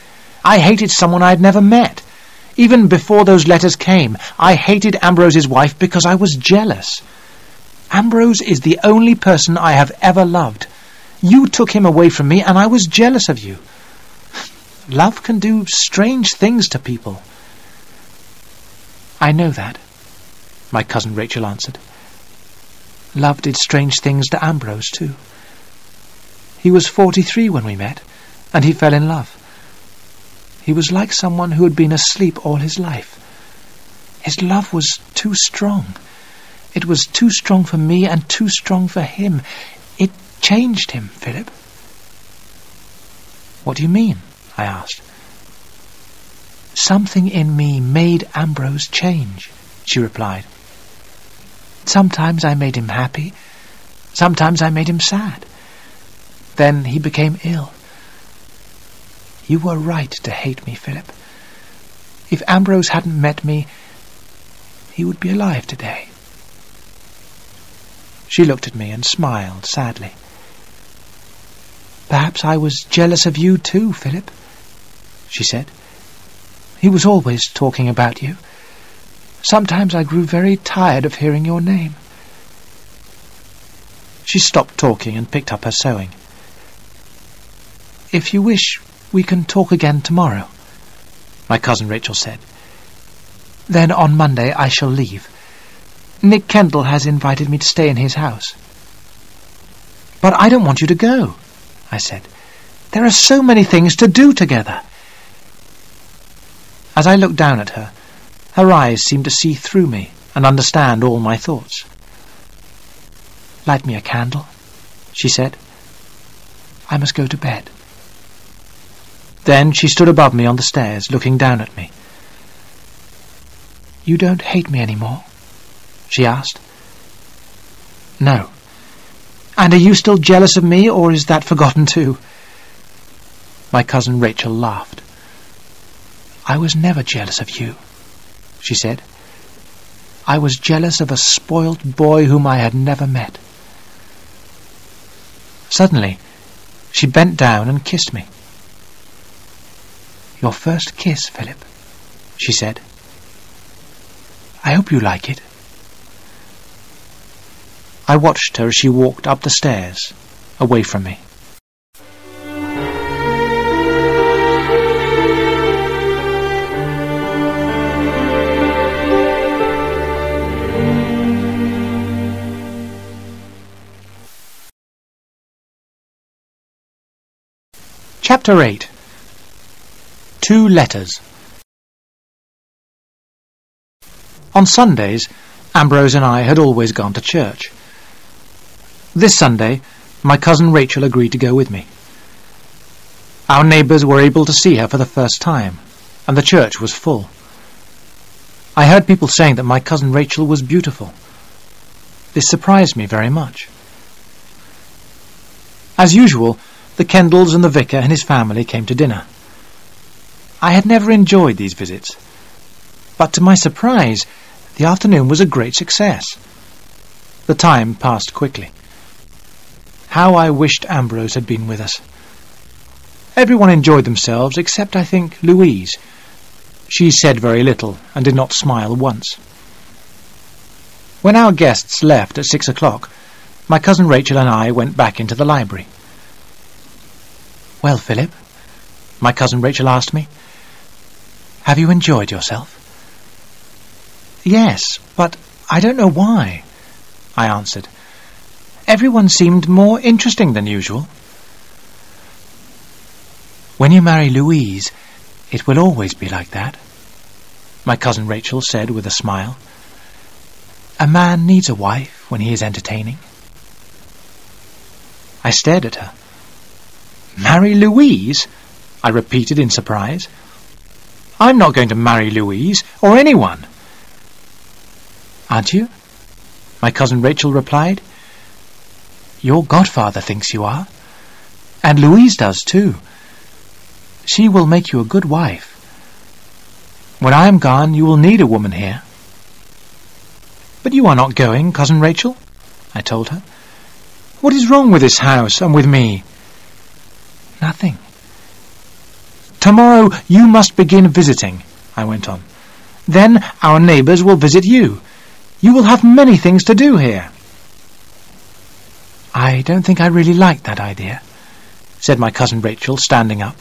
"I hated someone I had never met. Even before those letters came, I hated Ambrose's wife because I was jealous. Ambrose is the only person I have ever loved. You took him away from me, and I was jealous of you. Love can do strange things to people." "I know that," my cousin Rachel answered. "Love did strange things to Ambrose too. He was 43 when we met, and he fell in love. He was like someone who had been asleep all his life. His love was too strong. It was too strong for me and too strong for him. It changed him, Philip." "What do you mean?" I asked. "Something in me made Ambrose change," she replied. "Sometimes I made him happy. Sometimes I made him sad. Then he became ill. You were right to hate me, Philip. If Ambrose hadn't met me, he would be alive today." She looked at me and smiled sadly. "Perhaps I was jealous of you too, Philip," she said. "He was always talking about you. Sometimes I grew very tired of hearing your name." She stopped talking and picked up her sewing. "If you wish, we can talk again tomorrow," my cousin Rachel said. "Then on Monday I shall leave. Nick Kendall has invited me to stay in his house." "But I don't want you to go," I said. "There are so many things to do together." As I looked down at her, her eyes seemed to see through me and understand all my thoughts. "Light me a candle," she said. "I must go to bed." Then she stood above me on the stairs, looking down at me. "You don't hate me any more?" she asked. "No. And are you still jealous of me, or is that forgotten too?" My cousin Rachel laughed. "I was never jealous of you," she said. I was jealous of a spoilt boy whom I had never met. Suddenly, she bent down and kissed me. "Your first kiss, Philip," she said. "I hope you like it." I watched her as she walked up the stairs, away from me. Chapter 8. 2 Letters. On Sundays, Ambrose and I had always gone to church. This Sunday, my cousin Rachel agreed to go with me. Our neighbours were able to see her for the first time, and the church was full. I heard people saying that my cousin Rachel was beautiful. This surprised me very much. As usual, the Kendalls and the vicar and his family came to dinner. I had never enjoyed these visits, but to my surprise, the afternoon was a great success. The time passed quickly. How I wished Ambrose had been with us. Everyone enjoyed themselves except, I think, Louise. She said very little and did not smile once. When our guests left at 6 o'clock, my cousin Rachel and I went back into the library. "Well, Philip," my cousin Rachel asked me, "have you enjoyed yourself?" "Yes, but I don't know why," I answered. "Everyone seemed more interesting than usual." "When you marry Louise, it will always be like that," my cousin Rachel said with a smile. "A man needs a wife when he is entertaining." I stared at her. "Marry Louise?" I repeated in surprise. "I'm not going to marry Louise, or anyone." "Aren't you?" my cousin Rachel replied. "Your godfather thinks you are, and Louise does too. She will make you a good wife. When I am gone, you will need a woman here." "But you are not going, cousin Rachel," I told her. "What is wrong with this house and with me?" "Nothing." "Tomorrow you must begin visiting," I went on. "Then our neighbours will visit you. You will have many things to do here." "I don't think I really like that idea," said my cousin Rachel, standing up.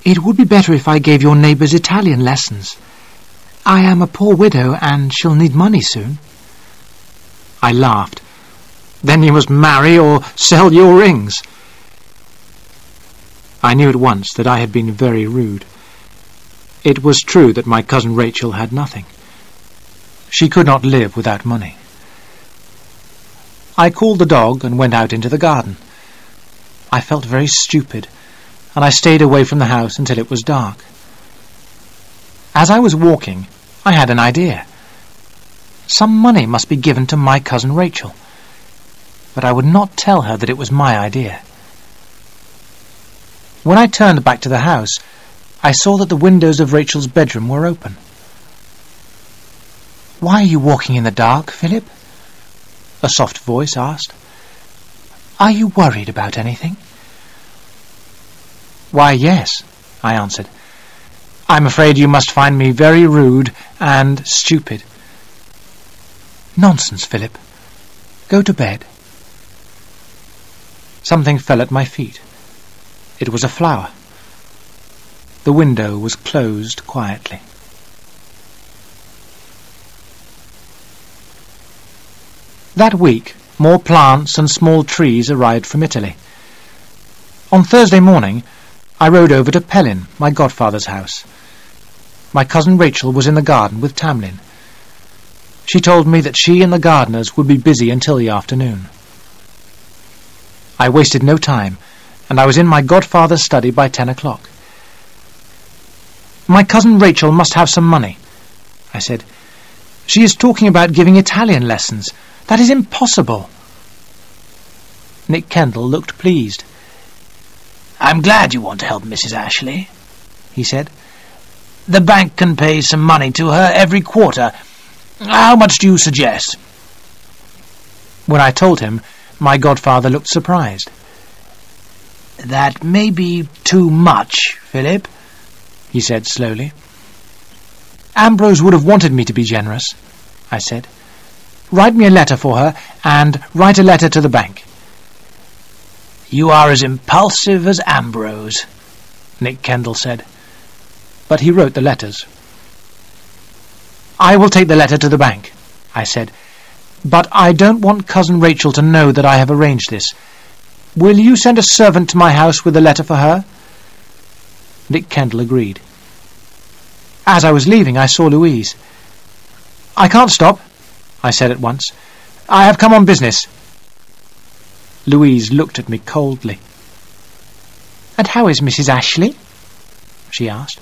"It would be better if I gave your neighbours Italian lessons. I am a poor widow, and she'll need money soon." I laughed. "Then you must marry or sell your rings." I knew at once that I had been very rude. It was true that my cousin Rachel had nothing. She could not live without money. I called the dog and went out into the garden. I felt very stupid, and I stayed away from the house until it was dark. As I was walking, I had an idea. Some money must be given to my cousin Rachel, but I would not tell her that it was my idea. When I turned back to the house, I saw that the windows of Rachel's bedroom were open. "Why are you walking in the dark, Philip?" a soft voice asked. "Are you worried about anything?" "Why, yes," I answered. "I'm afraid you must find me very rude and stupid." "Nonsense, Philip. Go to bed." Something fell at my feet. It was a flower. The window was closed quietly. That week, more plants and small trees arrived from Italy. On Thursday morning, I rode over to Pellin, my godfather's house. My cousin Rachel was in the garden with Tamlin. She told me that she and the gardeners would be busy until the afternoon. I wasted no time, and I was in my godfather's study by 10 o'clock. "My cousin Rachel must have some money," I said. "She is talking about giving Italian lessons. That is impossible." Nick Kendall looked pleased. "I'm glad you want to help Mrs. Ashley," he said. "The bank can pay some money to her every quarter, How much do you suggest?" When I told him, my godfather looked surprised. "That may be too much, Philip," he said slowly. "Ambrose would have wanted me to be generous," I said. "Write me a letter for her, and write a letter to the bank." "You are as impulsive as Ambrose," Nick Kendall said. But he wrote the letters. "I will take the letter to the bank," I said. "But I don't want Cousin Rachel to know that I have arranged this. Will you send a servant to my house with a letter for her?" Nick Kendall agreed. As I was leaving, I saw Louise. "I can't stop," I said at once. "I have come on business." Louise looked at me coldly. "And how is Mrs. Ashley?" she asked.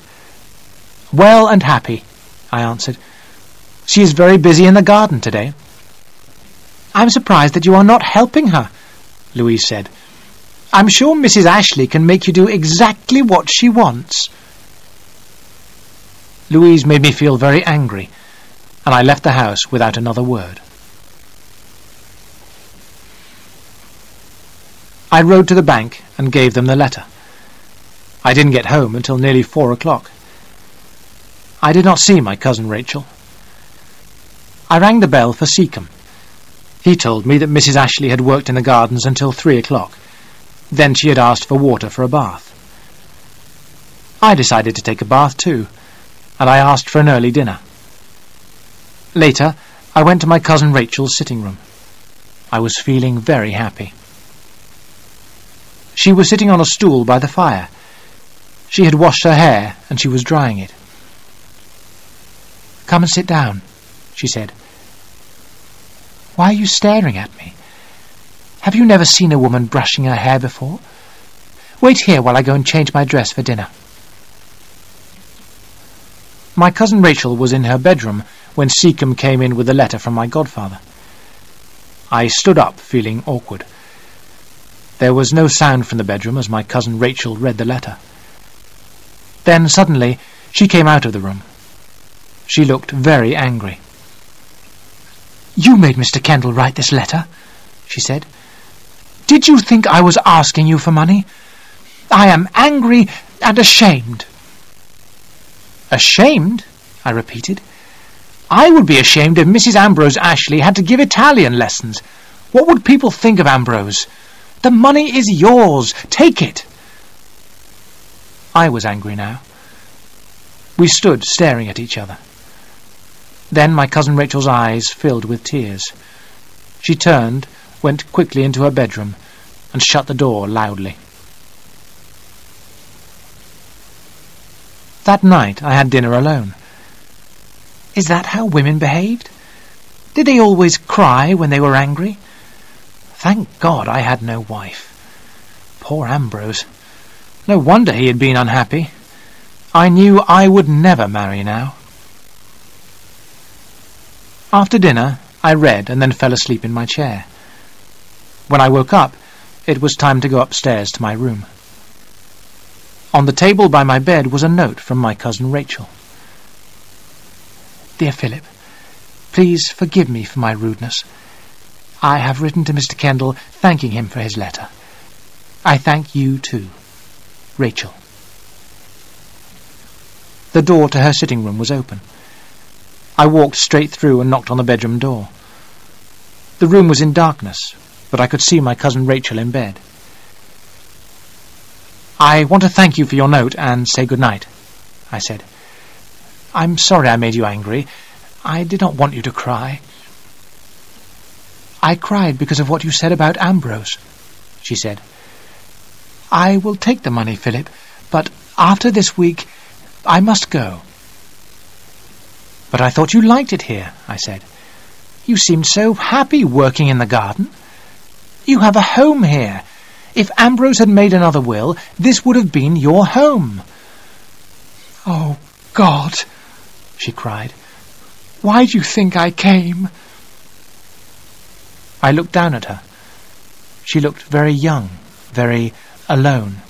"Well and happy," I answered. "She is very busy in the garden today." "I'm surprised that you are not helping her," Louise said. "I'm sure Mrs. Ashley can make you do exactly what she wants." Louise made me feel very angry, and I left the house without another word. I rode to the bank and gave them the letter. I didn't get home until nearly 4 o'clock. I did not see my cousin Rachel. I rang the bell for Seacombe. He told me that Mrs. Ashley had worked in the gardens until 3 o'clock. Then she had asked for water for a bath. I decided to take a bath too, and I asked for an early dinner. Later, I went to my cousin Rachel's sitting room. I was feeling very happy. She was sitting on a stool by the fire. She had washed her hair, and she was drying it. "Come and sit down," she said. "Why are you staring at me? Have you never seen a woman brushing her hair before? Wait here while I go and change my dress for dinner." My cousin Rachel was in her bedroom when Seacombe came in with a letter from my godfather. I stood up, feeling awkward. There was no sound from the bedroom as my cousin Rachel read the letter. Then suddenly she came out of the room. She looked very angry. "You made Mr. Kendall write this letter," she said. "Did you think I was asking you for money? I am angry and ashamed." "Ashamed?" I repeated. "I would be ashamed if Mrs. Ambrose Ashley had to give Italian lessons. What would people think of Ambrose? The money is yours. Take it." I was angry now. We stood staring at each other. Then my cousin Rachel's eyes filled with tears. She turned, went quickly into her bedroom, and shut the door loudly. That night I had dinner alone. Is that how women behaved? Did they always cry when they were angry? Thank God I had no wife. Poor Ambrose. No wonder he had been unhappy. I knew I would never marry now. After dinner, I read and then fell asleep in my chair. When I woke up, it was time to go upstairs to my room. On the table by my bed was a note from my cousin Rachel. "Dear Philip, please forgive me for my rudeness. I have written to Mr. Kendall thanking him for his letter. I thank you too. Rachel." The door to her sitting room was open. I walked straight through and knocked on the bedroom door. The room was in darkness, but I could see my cousin Rachel in bed. "I want to thank you for your note and say good night," I said. "I'm sorry I made you angry. I did not want you to cry." "I cried because of what you said about Ambrose," she said. "I will take the money, Philip, but after this week I must go." "But I thought you liked it here," I said. "You seemed so happy working in the garden. You have a home here. If Ambrose had made another will, this would have been your home." "Oh, God," she cried. "Why do you think I came?" I looked down at her. She looked very young, very alone.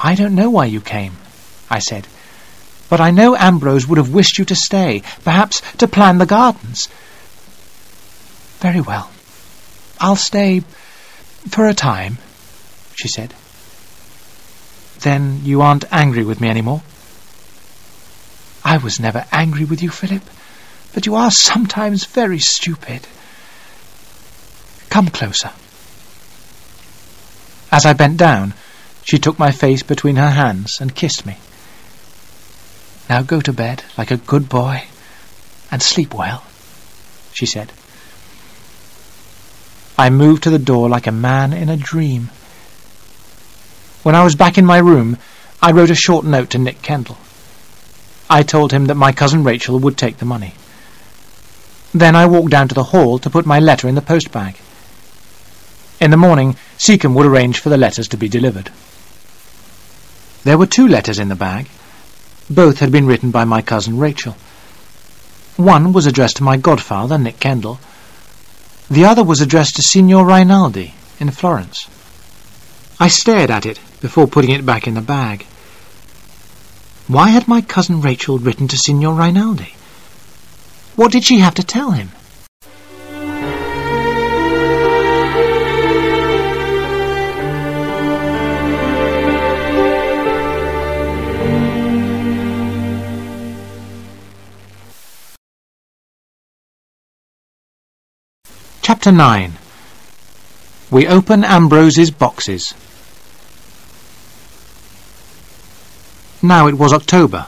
"I don't know why you came," I said. But I know Ambrose would have wished you to stay, perhaps to plan the gardens. Very well. I'll stay for a time, she said. Then you aren't angry with me any more? I was never angry with you, Philip, but you are sometimes very stupid. Come closer. As I bent down, she took my face between her hands and kissed me. Now go to bed like a good boy and sleep well, she said. I moved to the door like a man in a dream. When I was back in my room, I wrote a short note to Nick Kendall. I told him that my cousin Rachel would take the money. Then I walked down to the hall to put my letter in the post bag. In the morning, Seacombe would arrange for the letters to be delivered. There were 2 letters in the bag. Both had been written by my cousin Rachel. One was addressed to my godfather, Nick Kendall. The other was addressed to Signor Rinaldi in Florence. I stared at it before putting it back in the bag. Why had my cousin Rachel written to Signor Rinaldi? What did she have to tell him? Chapter 9. We open Ambrose's boxes. Now it was October,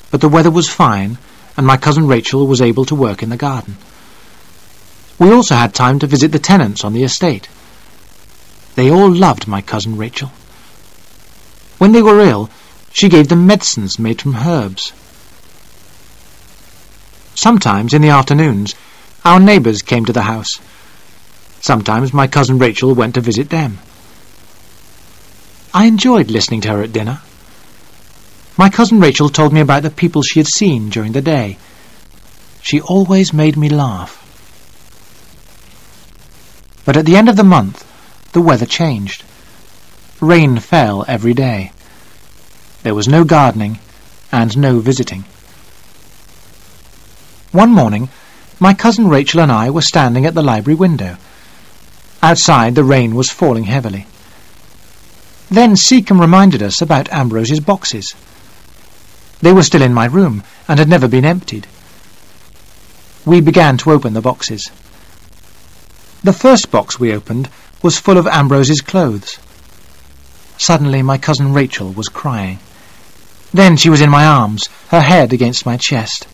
but the weather was fine, and my cousin Rachel was able to work in the garden. We also had time to visit the tenants on the estate. They all loved my cousin Rachel. When they were ill, she gave them medicines made from herbs. Sometimes, in the afternoons, our neighbours came to the house. Sometimes my cousin Rachel went to visit them. I enjoyed listening to her at dinner. My cousin Rachel told me about the people she had seen during the day. She always made me laugh. But at the end of the month, the weather changed. Rain fell every day. There was no gardening and no visiting. One morning, my cousin Rachel and I were standing at the library window. Outside, the rain was falling heavily. Then Seacombe reminded us about Ambrose's boxes. They were still in my room and had never been emptied. We began to open the boxes. The first box we opened was full of Ambrose's clothes. Suddenly my cousin Rachel was crying. Then she was in my arms, her head against my chest.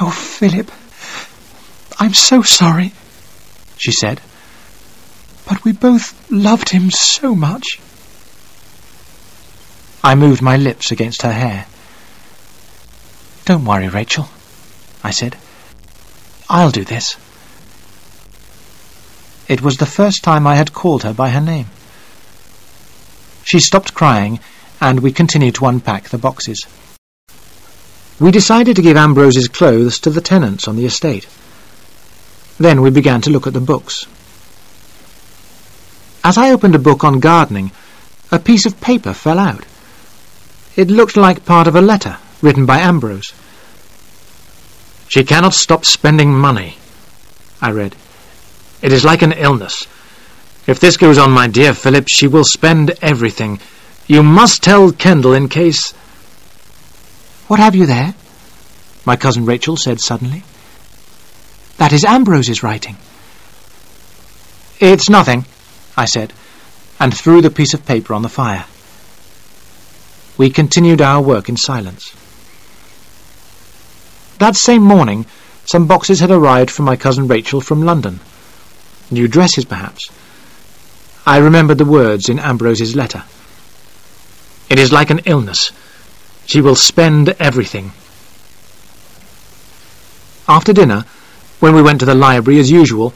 "Oh, Philip, I'm so sorry," she said. "But we both loved him so much." I moved my lips against her hair. "Don't worry, Rachel," I said. "I'll do this." It was the first time I had called her by her name. She stopped crying, and we continued to unpack the boxes. We decided to give Ambrose's clothes to the tenants on the estate. Then we began to look at the books. As I opened a book on gardening, a piece of paper fell out. It looked like part of a letter written by Ambrose. "She cannot stop spending money," I read. "It is like an illness. If this goes on, my dear Philip, she will spend everything. You must tell Kendall in case—" "What have you there?" my cousin Rachel said suddenly. "That is Ambrose's writing." "It's nothing," I said, and threw the piece of paper on the fire. We continued our work in silence. That same morning, some boxes had arrived from my cousin Rachel from London. New dresses, perhaps. I remembered the words in Ambrose's letter. "It is like an illness. She will spend everything." After dinner, when we went to the library as usual,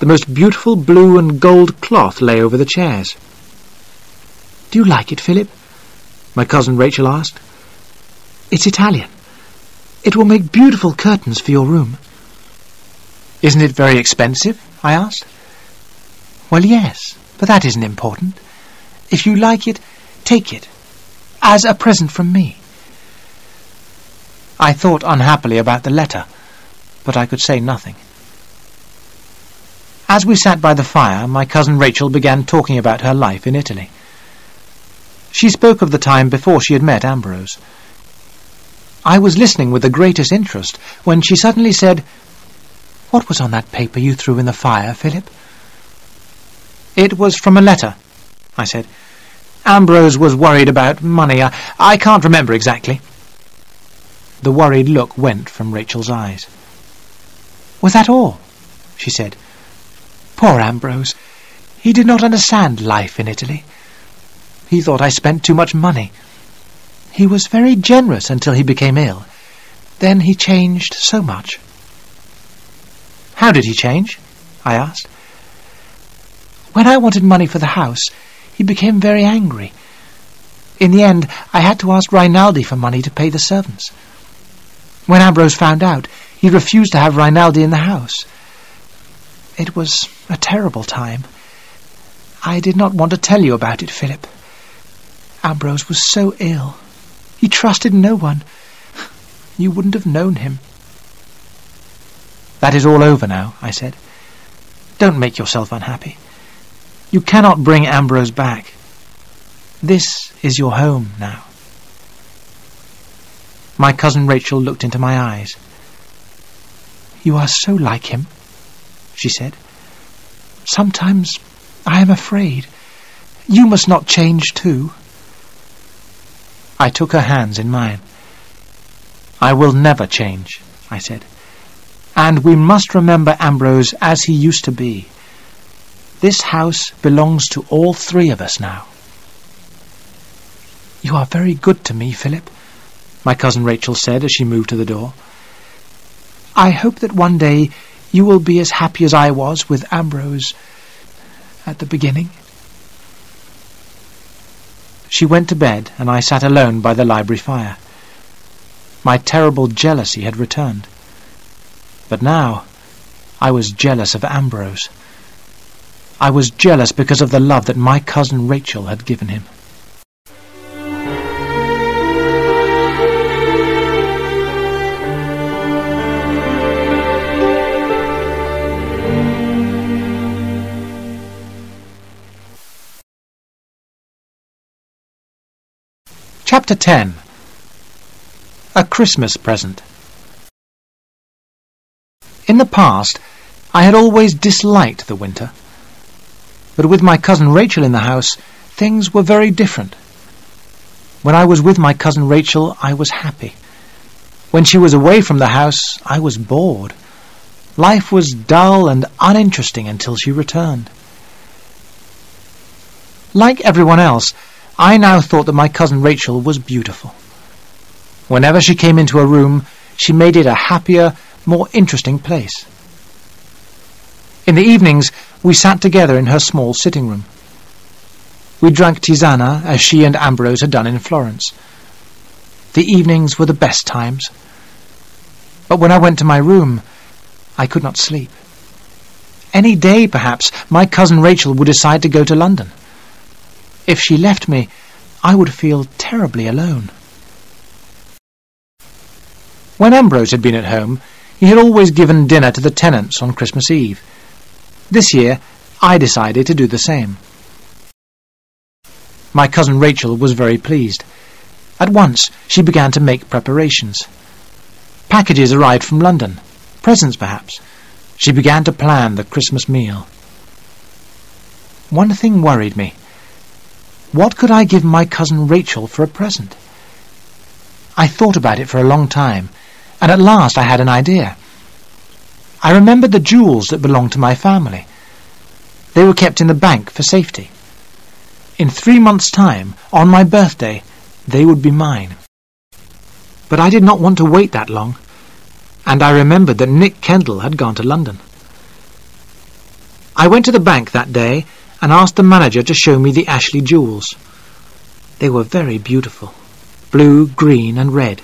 the most beautiful blue and gold cloth lay over the chairs. "Do you like it, Philip?" my cousin Rachel asked. "It's Italian. It will make beautiful curtains for your room." "Isn't it very expensive?" I asked. "Well, yes, but that isn't important. If you like it, take it, as a present from me." I thought unhappily about the letter, but I could say nothing. As we sat by the fire, my cousin Rachel began talking about her life in Italy. She spoke of the time before she had met Ambrose. I was listening with the greatest interest when she suddenly said, "What was on that paper you threw in the fire, Philip?" "It was from a letter," I said. "Ambrose was worried about money. I can't remember exactly." The worried look went from Rachel's eyes. "Was that all?" she said. "Poor Ambrose. He did not understand life in Italy. He thought I spent too much money. He was very generous until he became ill. Then he changed so much." "How did he change?" I asked. "When I wanted money for the house, he became very angry. In the end, I had to ask Rinaldi for money to pay the servants. When Ambrose found out, he refused to have Rinaldi in the house. It was a terrible time. I did not want to tell you about it, Philip. Ambrose was so ill. He trusted no one. You wouldn't have known him." "That is all over now," I said. "Don't make yourself unhappy. You cannot bring Ambrose back. This is your home now." My cousin Rachel looked into my eyes. "You are so like him," she said. "Sometimes I am afraid. You must not change too." I took her hands in mine. "I will never change," I said. "And we must remember Ambrose as he used to be. This house belongs to all three of us now." "You are very good to me, Philip," my cousin Rachel said as she moved to the door. "I hope that one day you will be as happy as I was with Ambrose at the beginning." She went to bed, and I sat alone by the library fire. My terrible jealousy had returned. But now I was jealous of Ambrose. I was jealous because of the love that my cousin Rachel had given him. Chapter 10. A Christmas Present. In the past, I had always disliked the winter. But with my cousin Rachel in the house, things were very different. When I was with my cousin Rachel, I was happy. When she was away from the house, I was bored. Life was dull and uninteresting until she returned. Like everyone else, I now thought that my cousin Rachel was beautiful. Whenever she came into a room, she made it a happier, more interesting place. In the evenings, we sat together in her small sitting room. We drank tisana, as she and Ambrose had done in Florence. The evenings were the best times. But when I went to my room, I could not sleep. Any day, perhaps, my cousin Rachel would decide to go to London. If she left me, I would feel terribly alone. When Ambrose had been at home, he had always given dinner to the tenants on Christmas Eve. This year, I decided to do the same. My cousin Rachel was very pleased. At once, she began to make preparations. Packages arrived from London, presents perhaps. She began to plan the Christmas meal. One thing worried me. What could I give my cousin Rachel for a present? I thought about it for a long time, and at last I had an idea. I remembered the jewels that belonged to my family. They were kept in the bank for safety. In 3 months' time, on my birthday, they would be mine. But I did not want to wait that long, and I remembered that Nick Kendall had gone to London. I went to the bank that day and asked the manager to show me the Ashley jewels. They were very beautiful, blue, green and red.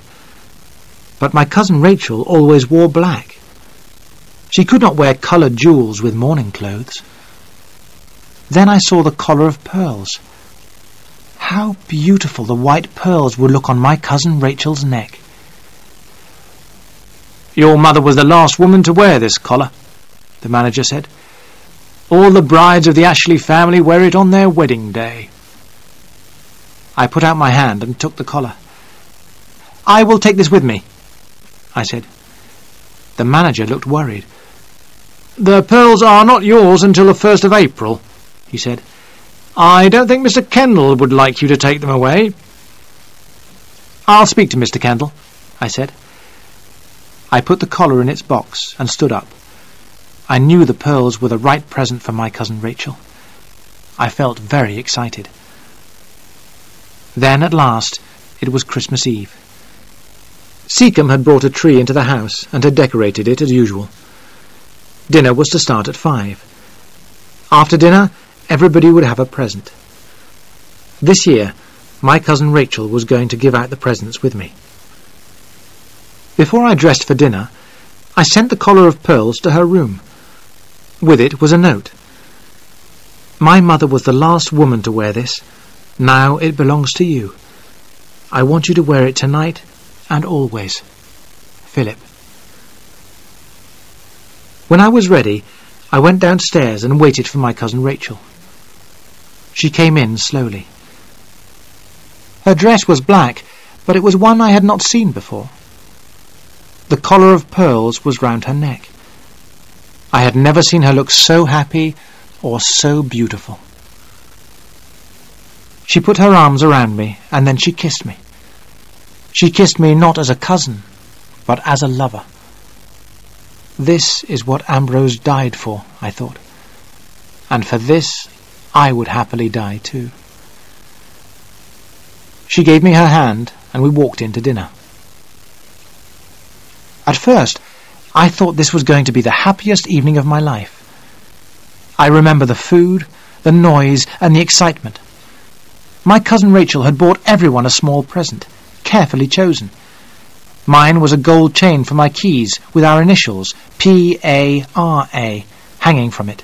But my cousin Rachel always wore black. She could not wear coloured jewels with morning clothes. Then I saw the collar of pearls. How beautiful the white pearls would look on my cousin Rachel's neck. "Your mother was the last woman to wear this collar," the manager said. "All the brides of the Ashley family wear it on their wedding day." I put out my hand and took the collar. "I will take this with me," I said. The manager looked worried. "The pearls are not yours until the 1st of April, he said. "I don't think Mr. Kendall would like you to take them away." "I'll speak to Mr. Kendall," I said. I put the collar in its box and stood up. I knew the pearls were the right present for my cousin Rachel. I felt very excited. Then, at last, it was Christmas Eve. Seacombe had brought a tree into the house and had decorated it as usual. Dinner was to start at 5. After dinner, everybody would have a present. This year, my cousin Rachel was going to give out the presents with me. Before I dressed for dinner, I sent the collar of pearls to her room. With it was a note. "My mother was the last woman to wear this. Now it belongs to you. I want you to wear it tonight and always. Philip." When I was ready, I went downstairs and waited for my cousin Rachel. She came in slowly. Her dress was black, but it was one I had not seen before. The collar of pearls was round her neck. I had never seen her look so happy or so beautiful. She put her arms around me, and then she kissed me. She kissed me not as a cousin, but as a lover. This is what Ambrose died for, I thought, and for this I would happily die too. She gave me her hand, and we walked in to dinner. At first, I thought this was going to be the happiest evening of my life. I remember the food, the noise, and the excitement. My cousin Rachel had bought everyone a small present, carefully chosen. Mine was a gold chain for my keys, with our initials, P-A-R-A, hanging from it.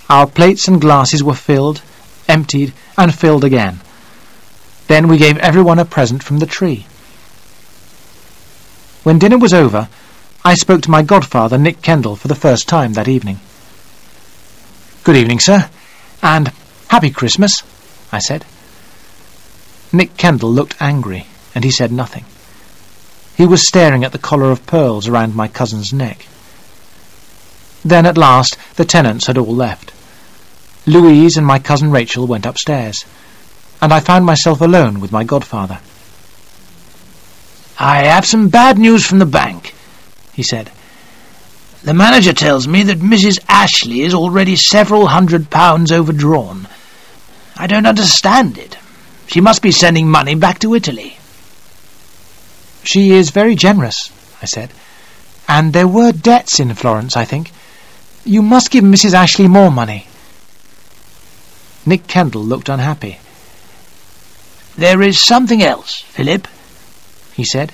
Our plates and glasses were filled, emptied, and filled again. Then we gave everyone a present from the tree. When dinner was over, I spoke to my godfather, Nick Kendall, for the first time that evening. "Good evening, sir, and Happy Christmas," I said. Nick Kendall looked angry, and he said nothing. He was staring at the collar of pearls around my cousin's neck. Then at last the tenants had all left. Louise and my cousin Rachel went upstairs, and I found myself alone with my godfather. "I have some bad news from the bank," he said. "The manager tells me that Mrs. Ashley is already several £100 overdrawn. I don't understand it. She must be sending money back to Italy." "She is very generous," I said, "and there were debts in Florence, I think. You must give Mrs. Ashley more money." Nick Kendall looked unhappy. "There is something else, Philip," he said.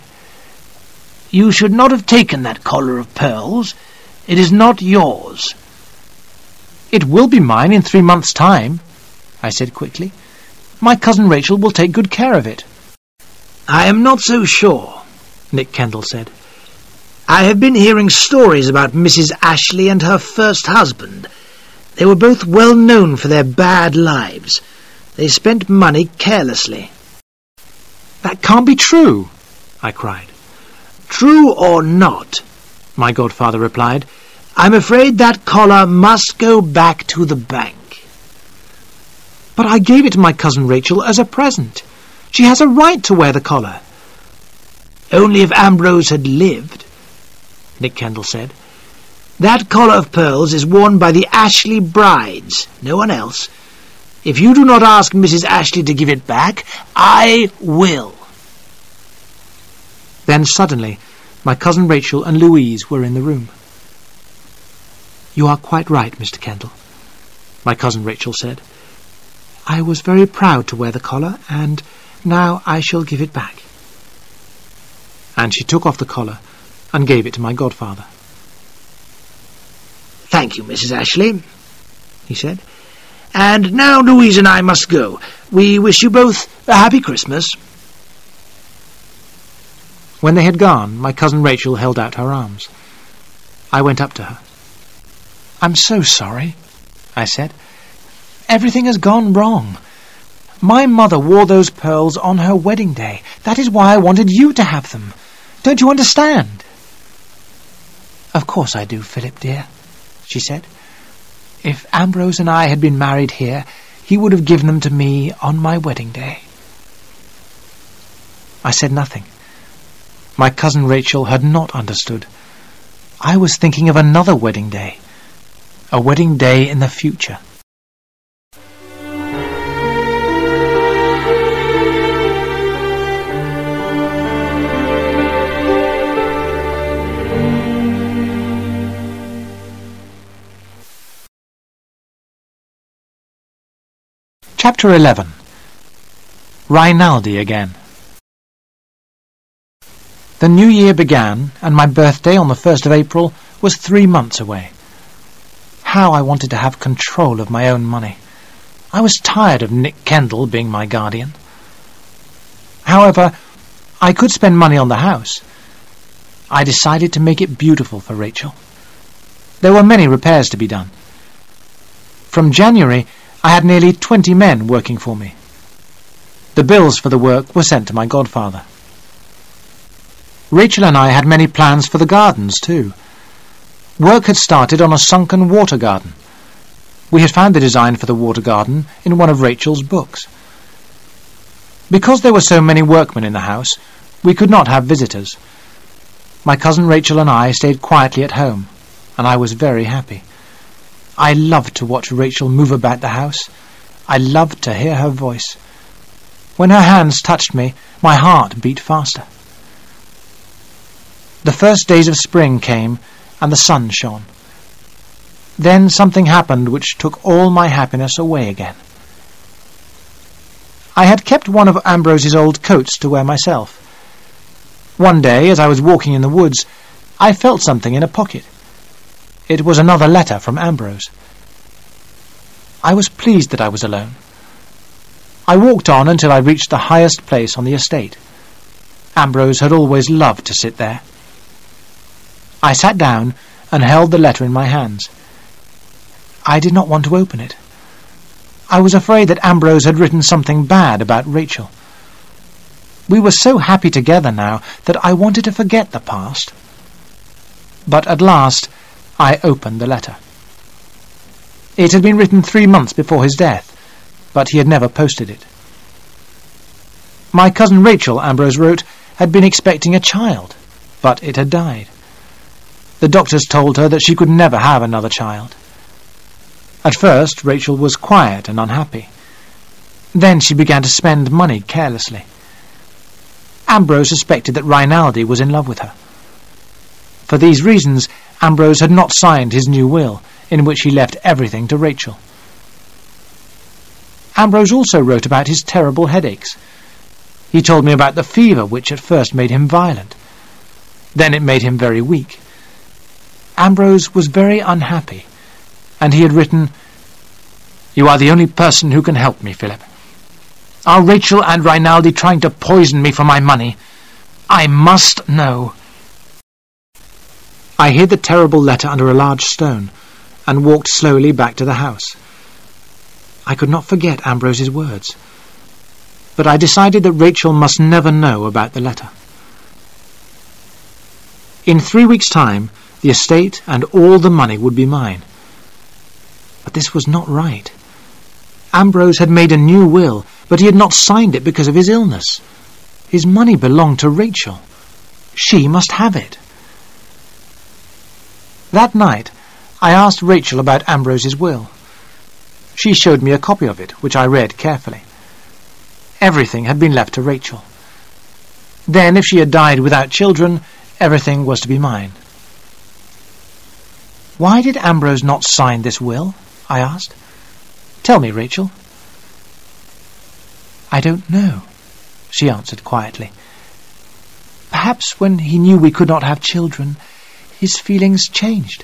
"You should not have taken that collar of pearls. It is not yours." "It will be mine in 3 months' time," I said quickly. "My cousin Rachel will take good care of it." "I am not so sure," Nick Kendall said. "I have been hearing stories about Mrs. Ashley and her first husband. They were both well known for their bad lives. They spent money carelessly." "That can't be true," I cried. "True or not," my godfather replied, "I'm afraid that collar must go back to the bank." "But I gave it to my cousin Rachel as a present. She has a right to wear the collar." "Only if Ambrose had lived," Nick Kendall said. "That collar of pearls is worn by the Ashley brides, no one else. If you do not ask Mrs. Ashley to give it back, I will." Then suddenly my cousin Rachel and Louise were in the room. "You are quite right, Mr. Kendall," my cousin Rachel said. "I was very proud to wear the collar, and now I shall give it back." And she took off the collar and gave it to my godfather. "Thank you, Mrs. Ashley," he said. "And now Louise and I must go. We wish you both a happy Christmas." When they had gone, my cousin Rachel held out her arms. I went up to her. "I'm so sorry," I said. "Everything has gone wrong. My mother wore those pearls on her wedding day. That is why I wanted you to have them. Don't you understand?" "Of course I do, Philip dear," she said. "If Ambrose and I had been married here, he would have given them to me on my wedding day." I said nothing. My cousin Rachel had not understood. I was thinking of another wedding day, a wedding day in the future. Chapter 11. Rinaldi again. The new year began, and my birthday on the 1st of April was 3 months away. How I wanted to have control of my own money. I was tired of Nick Kendall being my guardian. However, I could spend money on the house. I decided to make it beautiful for Rachel. There were many repairs to be done. From January, I had nearly 20 men working for me. The bills for the work were sent to my godfather. Rachel and I had many plans for the gardens, too. Work had started on a sunken water garden. We had found the design for the water garden in one of Rachel's books. Because there were so many workmen in the house, we could not have visitors. My cousin Rachel and I stayed quietly at home, and I was very happy. I loved to watch Rachel move about the house. I loved to hear her voice. When her hands touched me, my heart beat faster. The first days of spring came, and the sun shone. Then something happened which took all my happiness away again. I had kept one of Ambrose's old coats to wear myself. One day, as I was walking in the woods, I felt something in a pocket. It was another letter from Ambrose. I was pleased that I was alone. I walked on until I reached the highest place on the estate. Ambrose had always loved to sit there. I sat down and held the letter in my hands. I did not want to open it. I was afraid that Ambrose had written something bad about Rachel. We were so happy together now that I wanted to forget the past. But at last I opened the letter. It had been written 3 months before his death, but he had never posted it. My cousin Rachel, Ambrose wrote, had been expecting a child, but it had died. The doctors told her that she could never have another child. At first, Rachel was quiet and unhappy. Then she began to spend money carelessly. Ambrose suspected that Rinaldi was in love with her. For these reasons, Ambrose had not signed his new will, in which he left everything to Rachel. Ambrose also wrote about his terrible headaches. He told me about the fever which at first made him violent. Then it made him very weak. Ambrose was very unhappy, and he had written, "You are the only person who can help me, Philip. Are Rachel and Rinaldi trying to poison me for my money? I must know." I hid the terrible letter under a large stone, and walked slowly back to the house. I could not forget Ambrose's words, but I decided that Rachel must never know about the letter. In 3 weeks' time, the estate and all the money would be mine. But this was not right. Ambrose had made a new will, but he had not signed it because of his illness. His money belonged to Rachel. She must have it. That night, I asked Rachel about Ambrose's will. She showed me a copy of it, which I read carefully. Everything had been left to Rachel. Then, if she had died without children, everything was to be mine. "Why did Ambrose not sign this will?" I asked. "Tell me, Rachel." "I don't know," she answered quietly. "Perhaps when he knew we could not have children, his feelings changed.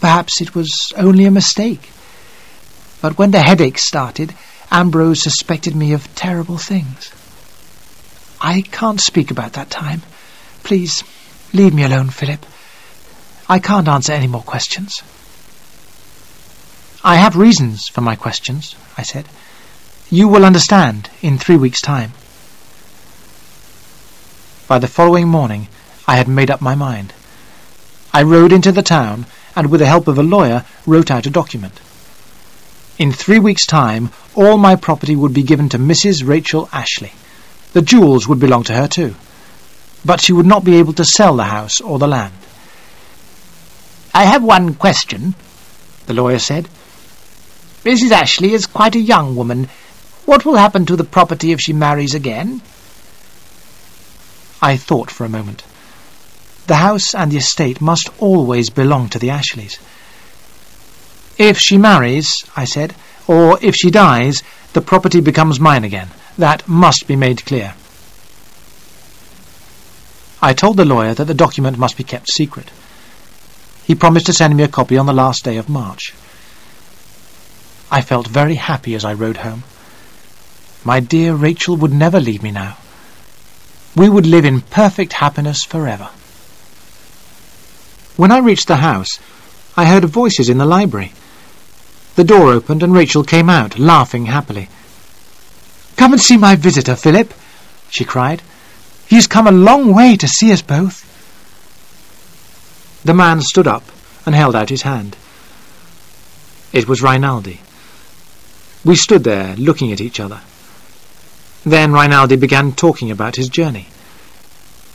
Perhaps it was only a mistake. But when the headaches started, Ambrose suspected me of terrible things. I can't speak about that time. Please, leave me alone, Philip. I can't answer any more questions. I have reasons for my questions, I said. You will understand in 3 weeks' time. By the following morning, I had made up my mind. I rode into the town and, with the help of a lawyer, wrote out a document. In 3 weeks' time, all my property would be given to Mrs. Rachel Ashley. The jewels would belong to her too, but she would not be able to sell the house or the land. I have one question, the lawyer said. Mrs. Ashley is quite a young woman. What will happen to the property if she marries again? I thought for a moment. The house and the estate must always belong to the Ashleys. If she marries, I said, or if she dies, the property becomes mine again. That must be made clear. I told the lawyer that the document must be kept secret. He promised to send me a copy on the last day of March. I felt very happy as I rode home. My dear Rachel would never leave me now. We would live in perfect happiness forever. When I reached the house, I heard voices in the library. The door opened and Rachel came out, laughing happily. "Come and see my visitor, Philip," she cried. "He has come a long way to see us both." The man stood up and held out his hand. It was Rinaldi. We stood there, looking at each other. Then Rinaldi began talking about his journey.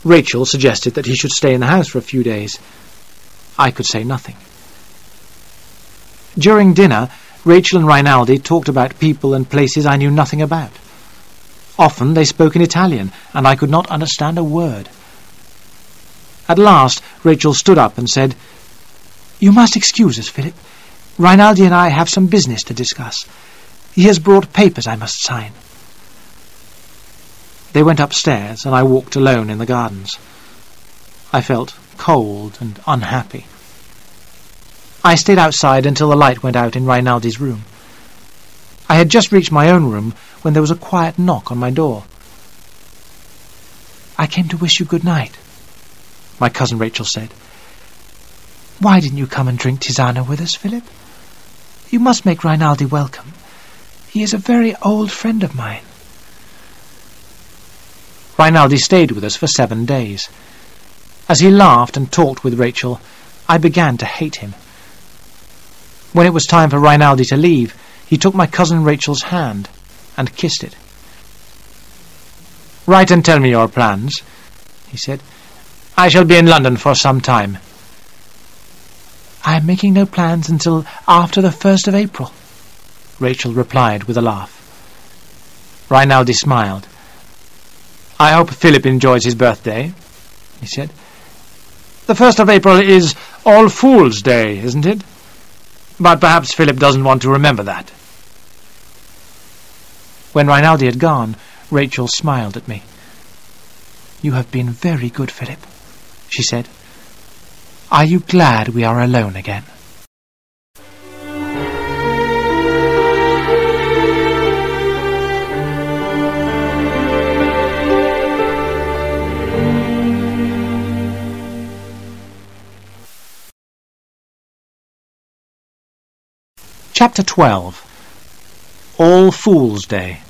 Rachel suggested that he should stay in the house for a few days. I could say nothing. During dinner, Rachel and Rinaldi talked about people and places I knew nothing about. Often they spoke in Italian, and I could not understand a word. At last, Rachel stood up and said, "You must excuse us, Philip. Rinaldi and I have some business to discuss. He has brought papers I must sign." They went upstairs, and I walked alone in the gardens. I felt cold and unhappy. I stayed outside until the light went out in Rinaldi's room. I had just reached my own room when there was a quiet knock on my door. "I came to wish you good night," my cousin Rachel said. "Why didn't you come and drink tisana with us, Philip? You must make Rinaldi welcome. He is a very old friend of mine." Rinaldi stayed with us for 7 days. As he laughed and talked with Rachel, I began to hate him. When it was time for Rinaldi to leave, he took my cousin Rachel's hand and kissed it. "Write and tell me your plans," he said. "I shall be in London for some time." "I am making no plans until after the 1st of April, Rachel replied with a laugh. Rinaldi smiled. "I hope Philip enjoys his birthday," he said. "The 1st of April is All Fool's Day, isn't it? But perhaps Philip doesn't want to remember that." When Rinaldi had gone, Rachel smiled at me. "You have been very good, Philip," she said. "Are you glad we are alone again?" Chapter 12. All Fool's Day.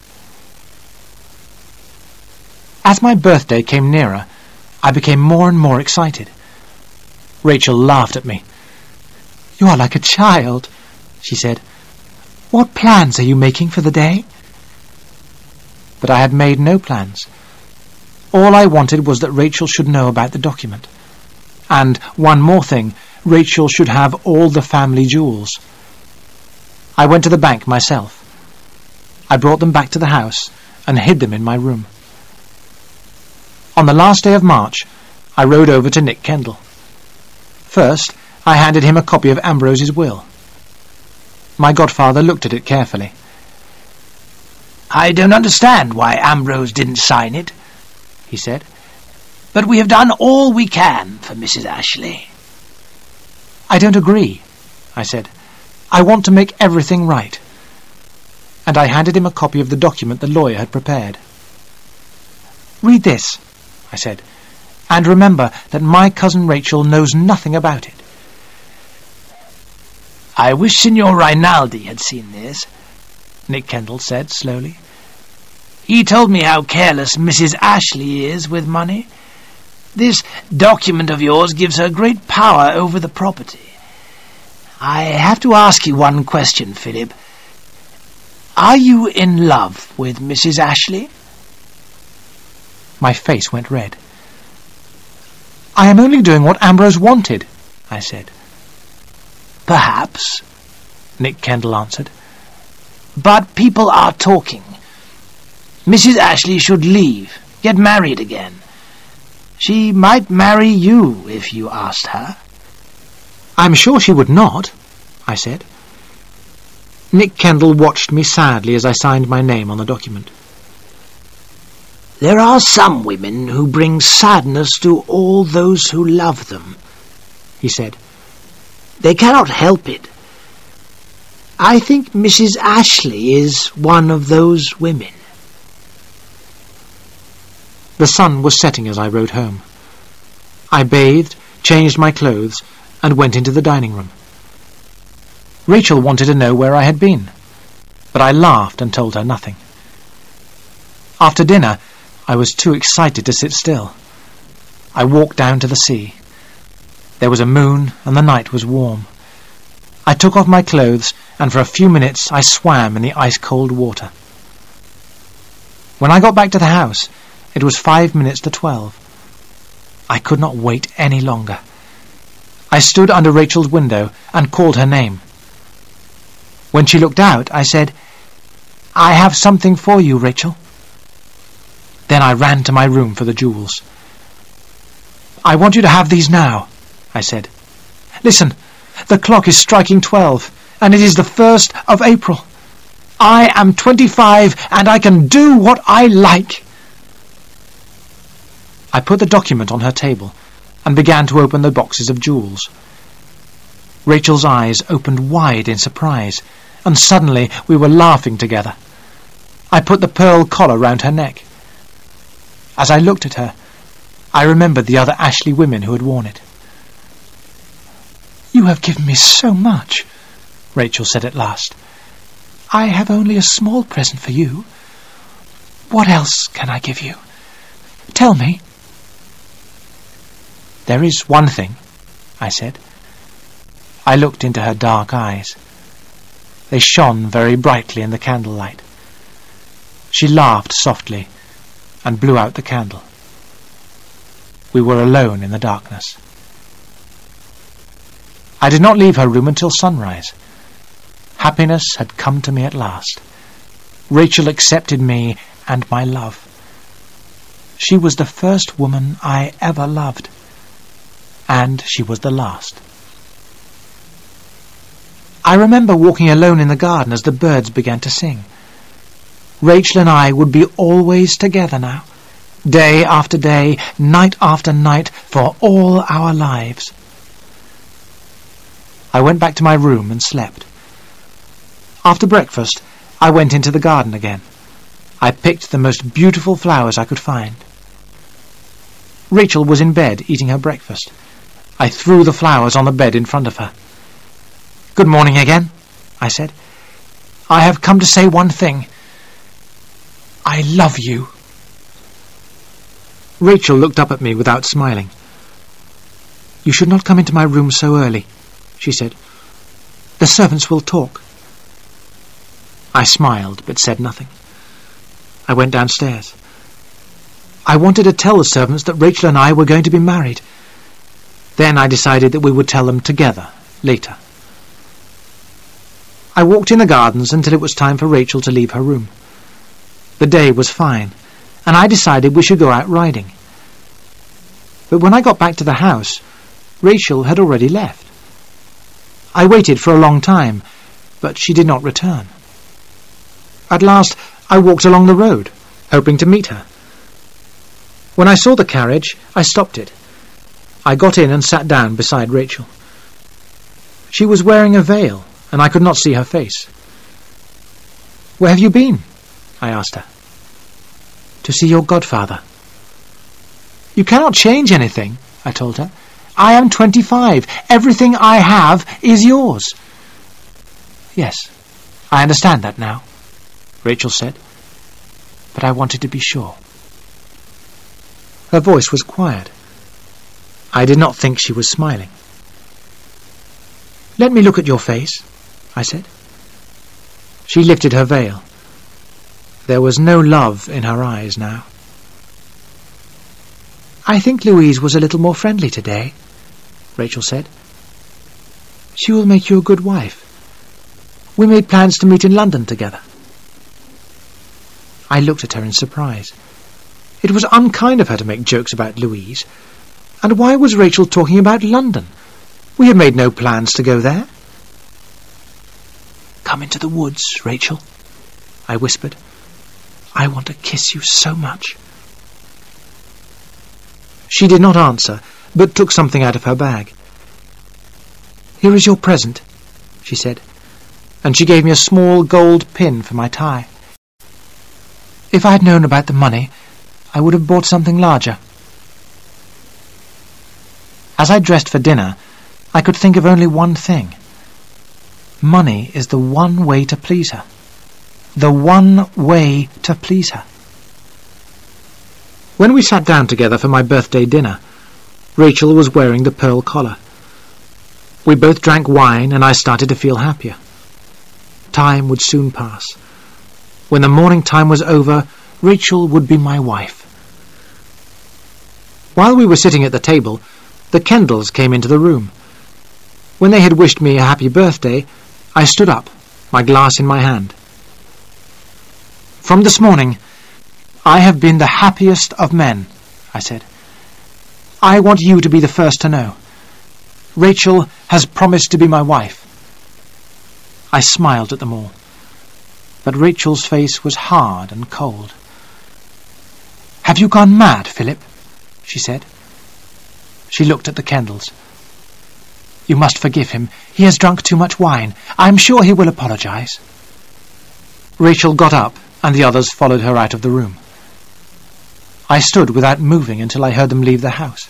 As my birthday came nearer, I became more and more excited. Rachel laughed at me. "You are like a child," she said. "What plans are you making for the day?" But I had made no plans. All I wanted was that Rachel should know about the document. And, one more thing, Rachel should have all the family jewels. I went to the bank myself. I brought them back to the house and hid them in my room. On the last day of March, I rode over to Nick Kendall. First, I handed him a copy of Ambrose's will. My godfather looked at it carefully. "I don't understand why Ambrose didn't sign it," he said. "But we have done all we can for Mrs. Ashley." "I don't agree," I said. "I want to make everything right." And I handed him a copy of the document the lawyer had prepared. "Read this," I said. And remember that my cousin Rachel knows nothing about it." "I wish Signor Rinaldi had seen this," Nick Kendall said slowly. "He told me how careless Mrs. Ashley is with money. This document of yours gives her great power over the property. I have to ask you one question, Philip. Are you in love with Mrs. Ashley?" My face went red. "I am only doing what Ambrose wanted," I said. "Perhaps," Nick Kendall answered. "But people are talking. Mrs. Ashley should leave, get married again. She might marry you if you asked her." "I'm sure she would not," I said. Nick Kendall watched me sadly as I signed my name on the document. "There are some women who bring sadness to all those who love them," he said. "They cannot help it. I think Mrs. Ashley is one of those women." The sun was setting as I rode home. I bathed, changed my clothes, and went into the dining room. Rachel wanted to know where I had been, but I laughed and told her nothing. After dinner, I was too excited to sit still. I walked down to the sea. There was a moon, and the night was warm. I took off my clothes, and for a few minutes I swam in the ice-cold water. When I got back to the house, it was 5 minutes to 12. I could not wait any longer. I stood under Rachel's window and called her name. When she looked out, I said, "I have something for you, Rachel." Then I ran to my room for the jewels. "I want you to have these now," I said. "Listen, the clock is striking 12, and it is the 1st of April. I am 25, and I can do what I like." I put the document on her table and began to open the boxes of jewels. Rachel's eyes opened wide in surprise, and suddenly we were laughing together. I put the pearl collar round her neck. As I looked at her, I remembered the other Ashley women who had worn it. "You have given me so much," Rachel said at last. "I have only a small present for you. What else can I give you? Tell me." "There is one thing," I said. I looked into her dark eyes. They shone very brightly in the candlelight. She laughed softly and blew out the candle. We were alone in the darkness. I did not leave her room until sunrise. Happiness had come to me at last. Rachel accepted me and my love. She was the first woman I ever loved, and she was the last. I remember walking alone in the garden as the birds began to sing. Rachel and I would be always together now, day after day, night after night, for all our lives. I went back to my room and slept. After breakfast, I went into the garden again. I picked the most beautiful flowers I could find. Rachel was in bed eating her breakfast. I threw the flowers on the bed in front of her. "Good morning again," I said. "I have come to say one thing. I love you." Rachel looked up at me without smiling. "You should not come into my room so early," she said. "The servants will talk." I smiled, but said nothing. I went downstairs. I wanted to tell the servants that Rachel and I were going to be married. Then I decided that we would tell them together, later. I walked in the gardens until it was time for Rachel to leave her room. The day was fine, and I decided we should go out riding. But when I got back to the house, Rachel had already left. I waited for a long time, but she did not return. At last, I walked along the road, hoping to meet her. When I saw the carriage, I stopped it. I got in and sat down beside Rachel. She was wearing a veil, and I could not see her face. "Where have you been?" I asked her. "To see your godfather." "You cannot change anything," I told her. "I am 25. Everything I have is yours." "Yes, I understand that now," Rachel said, "but I wanted to be sure." Her voice was quiet. I did not think she was smiling. "Let me look at your face," I said. She lifted her veil. There was no love in her eyes now. "I think Louise was a little more friendly today," Rachel said. "She will make you a good wife. We made plans to meet in London together." I looked at her in surprise. It was unkind of her to make jokes about Louise. And why was Rachel talking about London? We had made no plans to go there. "Come into the woods, Rachel," I whispered. "I want to kiss you so much." She did not answer, but took something out of her bag. "Here is your present," she said, and she gave me a small gold pin for my tie. If I had known about the money, I would have bought something larger. As I dressed for dinner, I could think of only one thing. Money is the one way to please her. The one way to please her. When we sat down together for my birthday dinner, Rachel was wearing the pearl collar. We both drank wine, and I started to feel happier. Time would soon pass. When the morning time was over, Rachel would be my wife. While we were sitting at the table, the Kendalls came into the room. When they had wished me a happy birthday, I stood up, my glass in my hand. "From this morning, I have been the happiest of men," I said. "I want you to be the first to know. Rachel has promised to be my wife." I smiled at them all, but Rachel's face was hard and cold. "Have you gone mad, Philip?" she said. She looked at the Kendalls. "You must forgive him. He has drunk too much wine. I am sure he will apologize." Rachel got up, and the others followed her out of the room. I stood without moving until I heard them leave the house.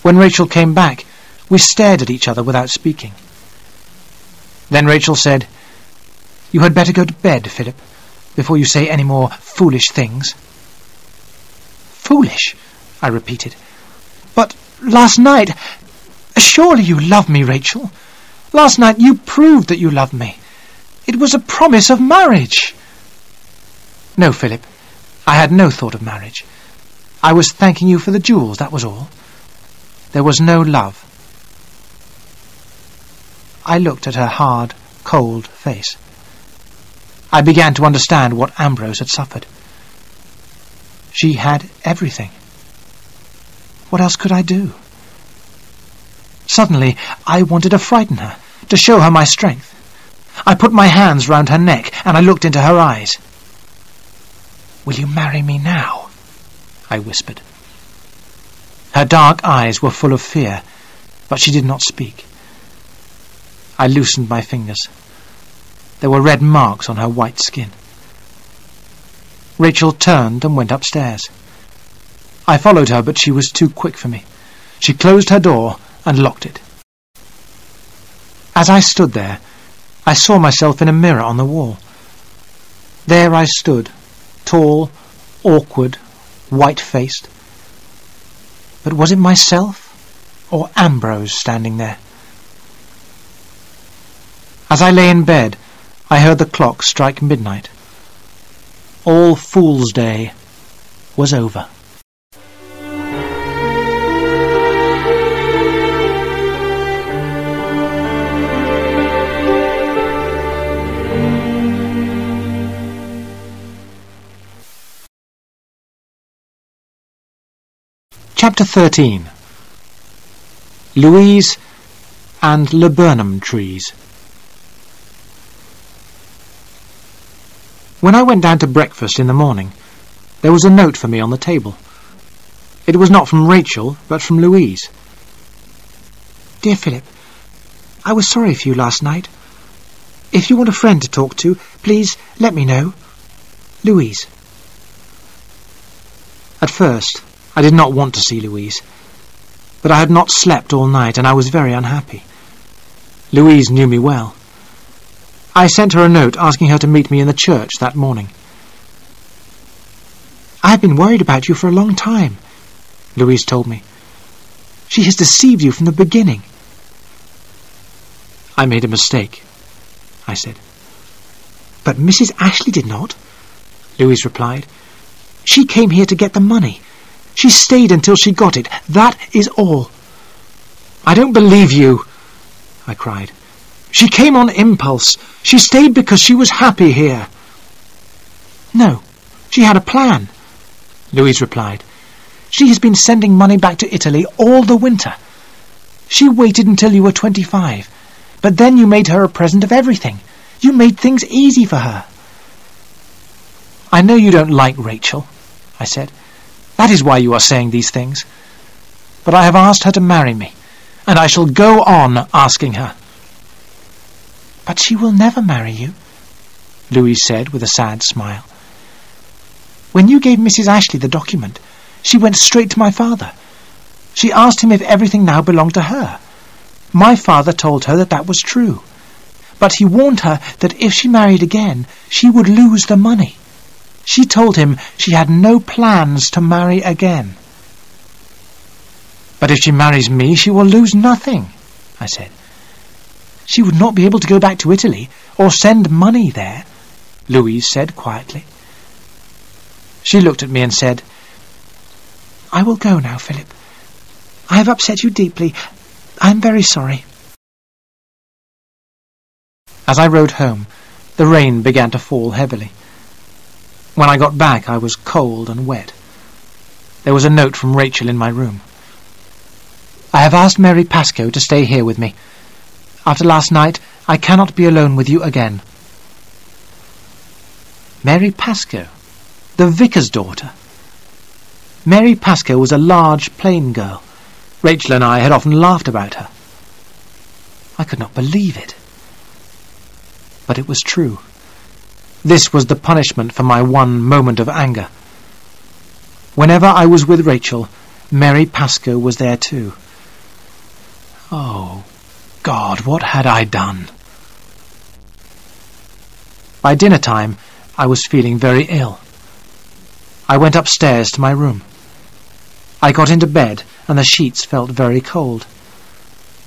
When Rachel came back, we stared at each other without speaking. Then Rachel said, "You had better go to bed, Philip, before you say any more foolish things." "Foolish?" I repeated. "But last night... Surely you love me, Rachel. Last night you proved that you loved me. It was a promise of marriage." "No, Philip, I had no thought of marriage. I was thanking you for the jewels, that was all. There was no love." I looked at her hard, cold face. I began to understand what Ambrose had suffered. She had everything. What else could I do? Suddenly, I wanted to frighten her, to show her my strength. I put my hands round her neck, and I looked into her eyes. "Will you marry me now?" I whispered. Her dark eyes were full of fear, but she did not speak. I loosened my fingers. There were red marks on her white skin. Rachel turned and went upstairs. I followed her, but she was too quick for me. She closed her door and locked it. As I stood there, I saw myself in a mirror on the wall. There I stood, tall, awkward, white-faced. But was it myself or Ambrose standing there? As I lay in bed, I heard the clock strike midnight. All Fool's Day was over. Chapter 13. Louise and Laburnum Trees. When I went down to breakfast in the morning, there was a note for me on the table. It was not from Rachel, but from Louise. "Dear Philip, I was sorry for you last night. If you want a friend to talk to, please let me know. Louise." At first, I did not want to see Louise, but I had not slept all night and I was very unhappy. Louise knew me well. I sent her a note asking her to meet me in the church that morning. "I have been worried about you for a long time," Louise told me. "She has deceived you from the beginning." "I made a mistake," I said. "But Mrs. Ashley did not," Louise replied. "She came here to get the money. She stayed until she got it. That is all." "I don't believe you," I cried. "She came on impulse. She stayed because she was happy here." "No, she had a plan," Louise replied. "She has been sending money back to Italy all the winter. She waited until you were 25, but then you made her a present of everything. You made things easy for her." "I know you don't like Rachel," I said. "That is why you are saying these things. But I have asked her to marry me, and I shall go on asking her." "But she will never marry you," Louise said with a sad smile. "When you gave Mrs. Ashley the document, she went straight to my father. She asked him if everything now belonged to her. My father told her that that was true, but he warned her that if she married again, she would lose the money. She told him she had no plans to marry again." "But if she marries me, she will lose nothing," I said. "She would not be able to go back to Italy or send money there," Louise said quietly. She looked at me and said, "I will go now, Philip. I have upset you deeply. I am very sorry." As I rode home, the rain began to fall heavily. When I got back, I was cold and wet. There was a note from Rachel in my room. "I have asked Mary Pascoe to stay here with me. After last night, I cannot be alone with you again." Mary Pascoe, the vicar's daughter. Mary Pascoe was a large, plain girl. Rachel and I had often laughed about her. I could not believe it. But it was true. This was the punishment for my one moment of anger. Whenever I was with Rachel, Mary Pascoe was there too. Oh, God, what had I done? By dinner time, I was feeling very ill. I went upstairs to my room. I got into bed, and the sheets felt very cold.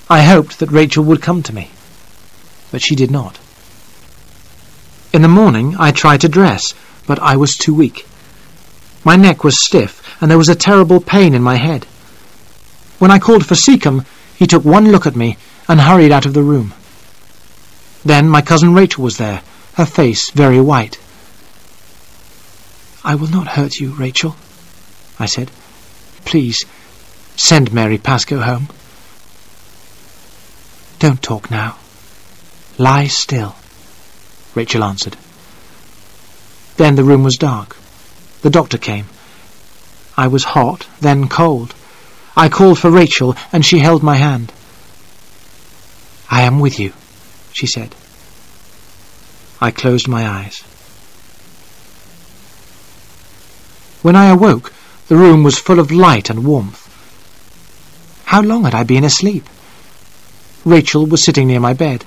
I hoped that Rachel would come to me, but she did not. In the morning, I tried to dress, but I was too weak. My neck was stiff, and there was a terrible pain in my head. When I called for Seacombe, he took one look at me and hurried out of the room. Then my cousin Rachel was there, her face very white. "I will not hurt you, Rachel," I said. "Please, send Mary Pascoe home." "Don't talk now. Lie still," Rachel answered. Then the room was dark. The doctor came. I was hot, then cold. I called for Rachel, and she held my hand. "I am with you," she said. I closed my eyes. When I awoke, the room was full of light and warmth. How long had I been asleep? Rachel was sitting near my bed.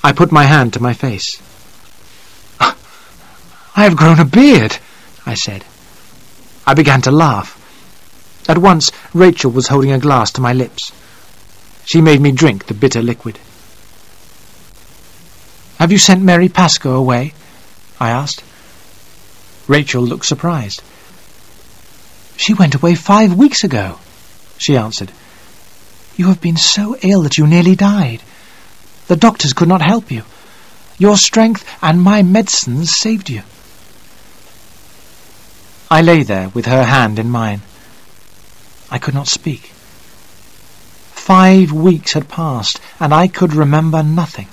I put my hand to my face. "I have grown a beard," I said. I began to laugh. At once, Rachel was holding a glass to my lips. She made me drink the bitter liquid. "Have you sent Mary Pascoe away?" I asked. Rachel looked surprised. "She went away 5 weeks ago," she answered. "You have been so ill that you nearly died. The doctors could not help you. Your strength and my medicines saved you." I lay there with her hand in mine. I could not speak. 5 weeks had passed, and I could remember nothing.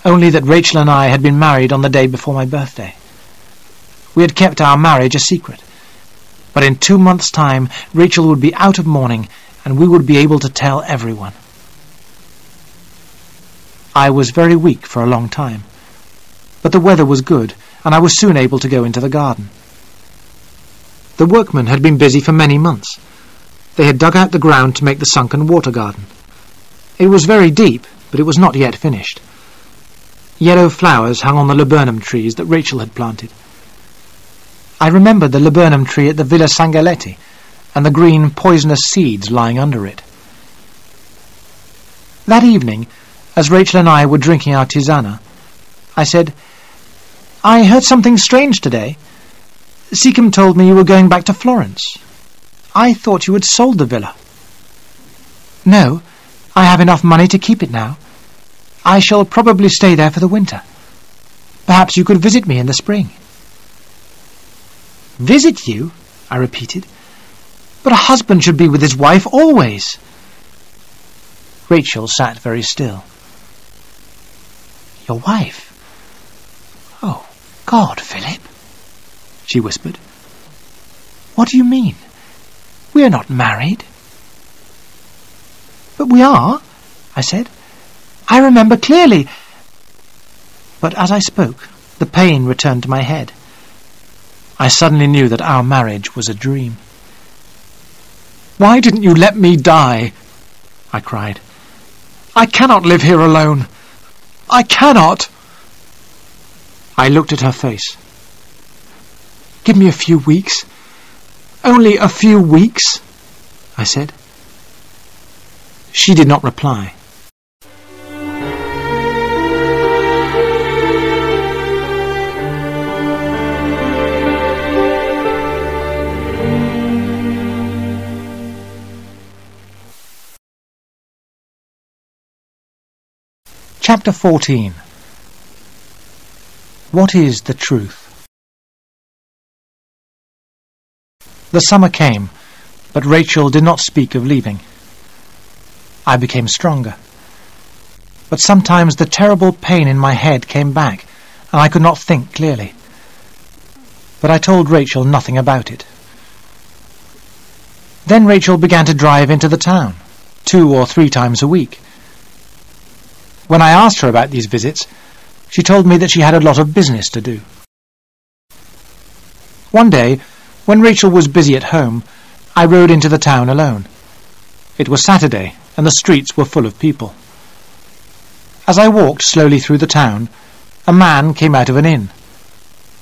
Only that Rachel and I had been married on the day before my birthday. We had kept our marriage a secret, but in 2 months' time Rachel would be out of mourning, and we would be able to tell everyone. I was very weak for a long time, but the weather was good, and I was soon able to go into the garden. The workmen had been busy for many months. They had dug out the ground to make the sunken water garden. It was very deep, but it was not yet finished. Yellow flowers hung on the laburnum trees that Rachel had planted. I remembered the laburnum tree at the Villa Sangaletti and the green poisonous seeds lying under it. That evening, as Rachel and I were drinking our tisana, I said, "I heard something strange today. Seacombe told me you were going back to Florence. I thought you had sold the villa." "No, I have enough money to keep it now. I shall probably stay there for the winter. Perhaps you could visit me in the spring." "Visit you?" I repeated. "But a husband should be with his wife always." Rachel sat very still. "Your wife? Oh, God, Philip," she whispered. "What do you mean? We are not married." "But we are," I said. "I remember clearly." But as I spoke, the pain returned to my head. I suddenly knew that our marriage was a dream. "Why didn't you let me die?" I cried. "I cannot live here alone. I cannot." I looked at her face. "Give me a few weeks. Only a few weeks," I said. She did not reply. Chapter 14. What is the truth? The summer came, but Rachel did not speak of leaving. I became stronger. But sometimes the terrible pain in my head came back, and I could not think clearly. But I told Rachel nothing about it. Then Rachel began to drive into the town, 2 or 3 times a week. When I asked her about these visits, she told me that she had a lot of business to do. One day, when Rachel was busy at home, I rode into the town alone. It was Saturday, and the streets were full of people. As I walked slowly through the town, a man came out of an inn.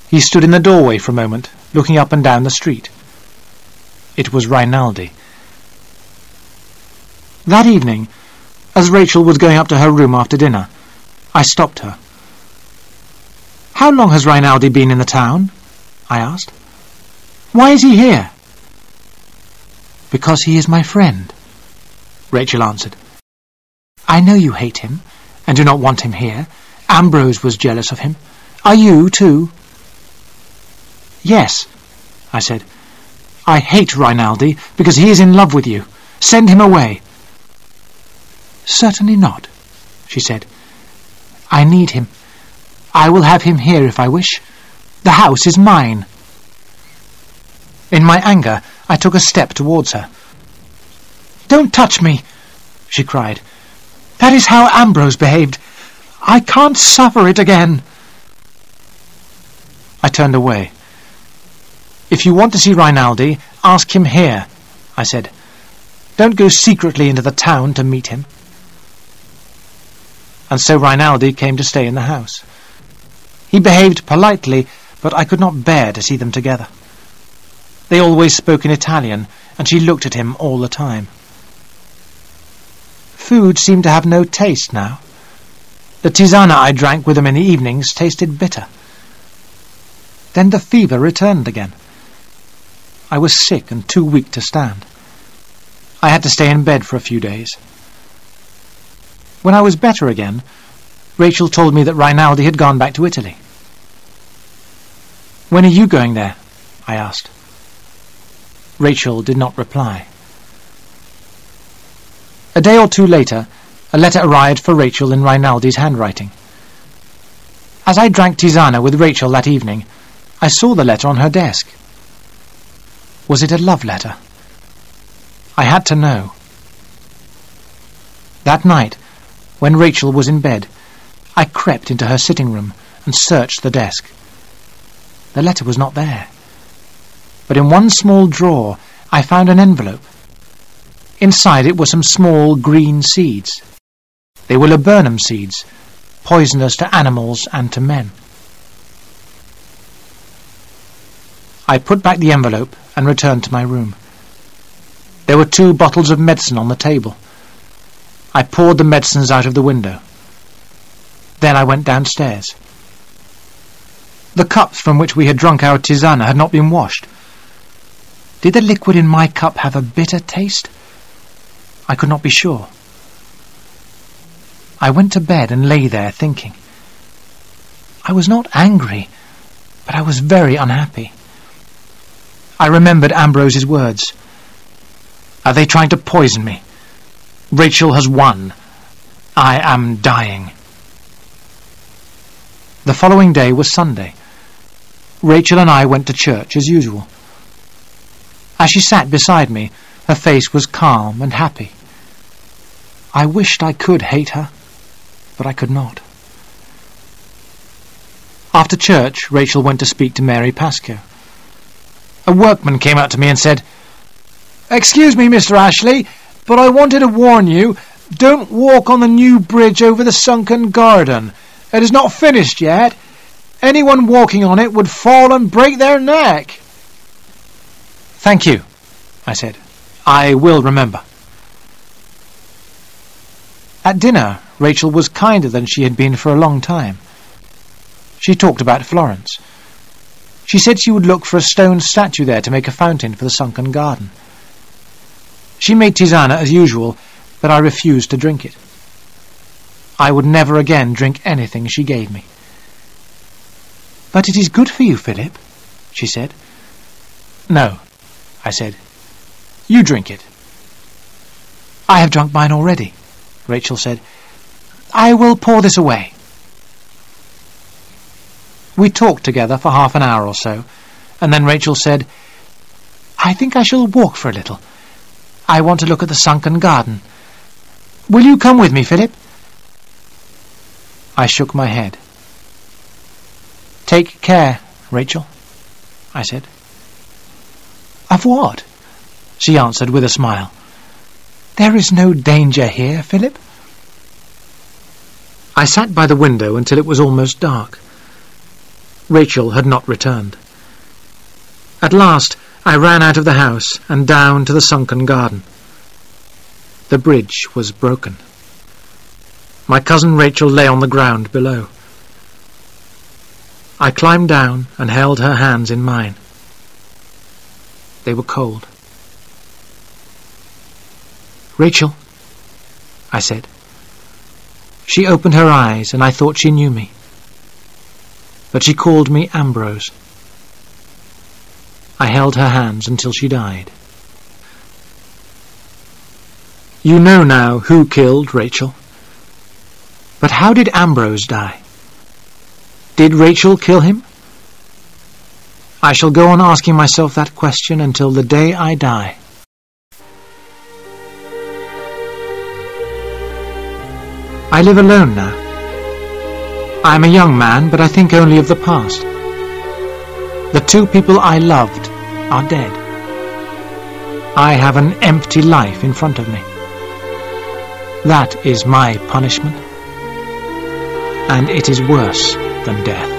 He stood in the doorway for a moment, looking up and down the street. It was Rinaldi. That evening, as Rachel was going up to her room after dinner, I stopped her. "How long has Rinaldi been in the town?" I asked. "Why is he here?" "Because he is my friend," Rachel answered. "I know you hate him, and do not want him here. Ambrose was jealous of him. Are you, too?" "Yes," I said. "I hate Rinaldi because he is in love with you. Send him away." "Certainly not," she said. "I need him. I will have him here if I wish. The house is mine." In my anger, I took a step towards her. "Don't touch me," she cried. "That is how Ambrose behaved. I can't suffer it again." I turned away. "If you want to see Rinaldi, ask him here," I said. "Don't go secretly into the town to meet him." And so Rinaldi came to stay in the house. He behaved politely, but I could not bear to see them together. They always spoke in Italian, and she looked at him all the time. Food seemed to have no taste now. The tisana I drank with them in the evenings tasted bitter. Then the fever returned again. I was sick and too weak to stand. I had to stay in bed for a few days. When I was better again, Rachel told me that Rinaldi had gone back to Italy. "When are you going there?" I asked. Rachel did not reply. A day or 2 later, a letter arrived for Rachel in Rinaldi's handwriting. As I drank tisana with Rachel that evening, I saw the letter on her desk. Was it a love letter? I had to know. That night, when Rachel was in bed, I crept into her sitting room and searched the desk. The letter was not there. but in one small drawer I found an envelope. Inside it were some small green seeds. They were laburnum seeds, poisonous to animals and to men. I put back the envelope and returned to my room. There were 2 bottles of medicine on the table. I poured the medicines out of the window. Then I went downstairs. The cups from which we had drunk our tisana had not been washed. Did the liquid in my cup have a bitter taste? I could not be sure. I went to bed and lay there thinking. I was not angry, but I was very unhappy. I remembered Ambrose's words. Are they trying to poison me? Rachel has won. I am dying. The following day was Sunday. Rachel and I went to church as usual. As she sat beside me, her face was calm and happy. I wished I could hate her, but I could not. After church, Rachel went to speak to Mary Pascoe. A workman came up to me and said, "Excuse me, Mr. Ashley, but I wanted to warn you, don't walk on the new bridge over the sunken garden. It is not finished yet. Anyone walking on it would fall and break their neck." "Thank you," I said. "I will remember." At dinner, Rachel was kinder than she had been for a long time. She talked about Florence. She said she would look for a stone statue there to make a fountain for the sunken garden. She made tisana as usual, but I refused to drink it. I would never again drink anything she gave me. "But it is good for you, Philip," she said. "No," I said. "You drink it." "I have drunk mine already," Rachel said. "I will pour this away." We talked together for half an hour or so, and then Rachel said, "I think I shall walk for a little. I want to look at the sunken garden. Will you come with me, Philip?" I shook my head. "Take care, Rachel," I said. "Of what?" she answered with a smile. "There is no danger here, Philip." I sat by the window until it was almost dark. Rachel had not returned. At last I ran out of the house and down to the sunken garden. The bridge was broken. My cousin Rachel lay on the ground below. I climbed down and held her hands in mine. They were cold. "Rachel," I said. She opened her eyes, and I thought she knew me. But she called me Ambrose. I held her hands until she died. You know now who killed Rachel. But how did Ambrose die? Did Rachel kill him? I shall go on asking myself that question until the day I die. I live alone now. I am a young man, but I think only of the past. The 2 people I loved are dead. I have an empty life in front of me. That is my punishment, and it is worse than death.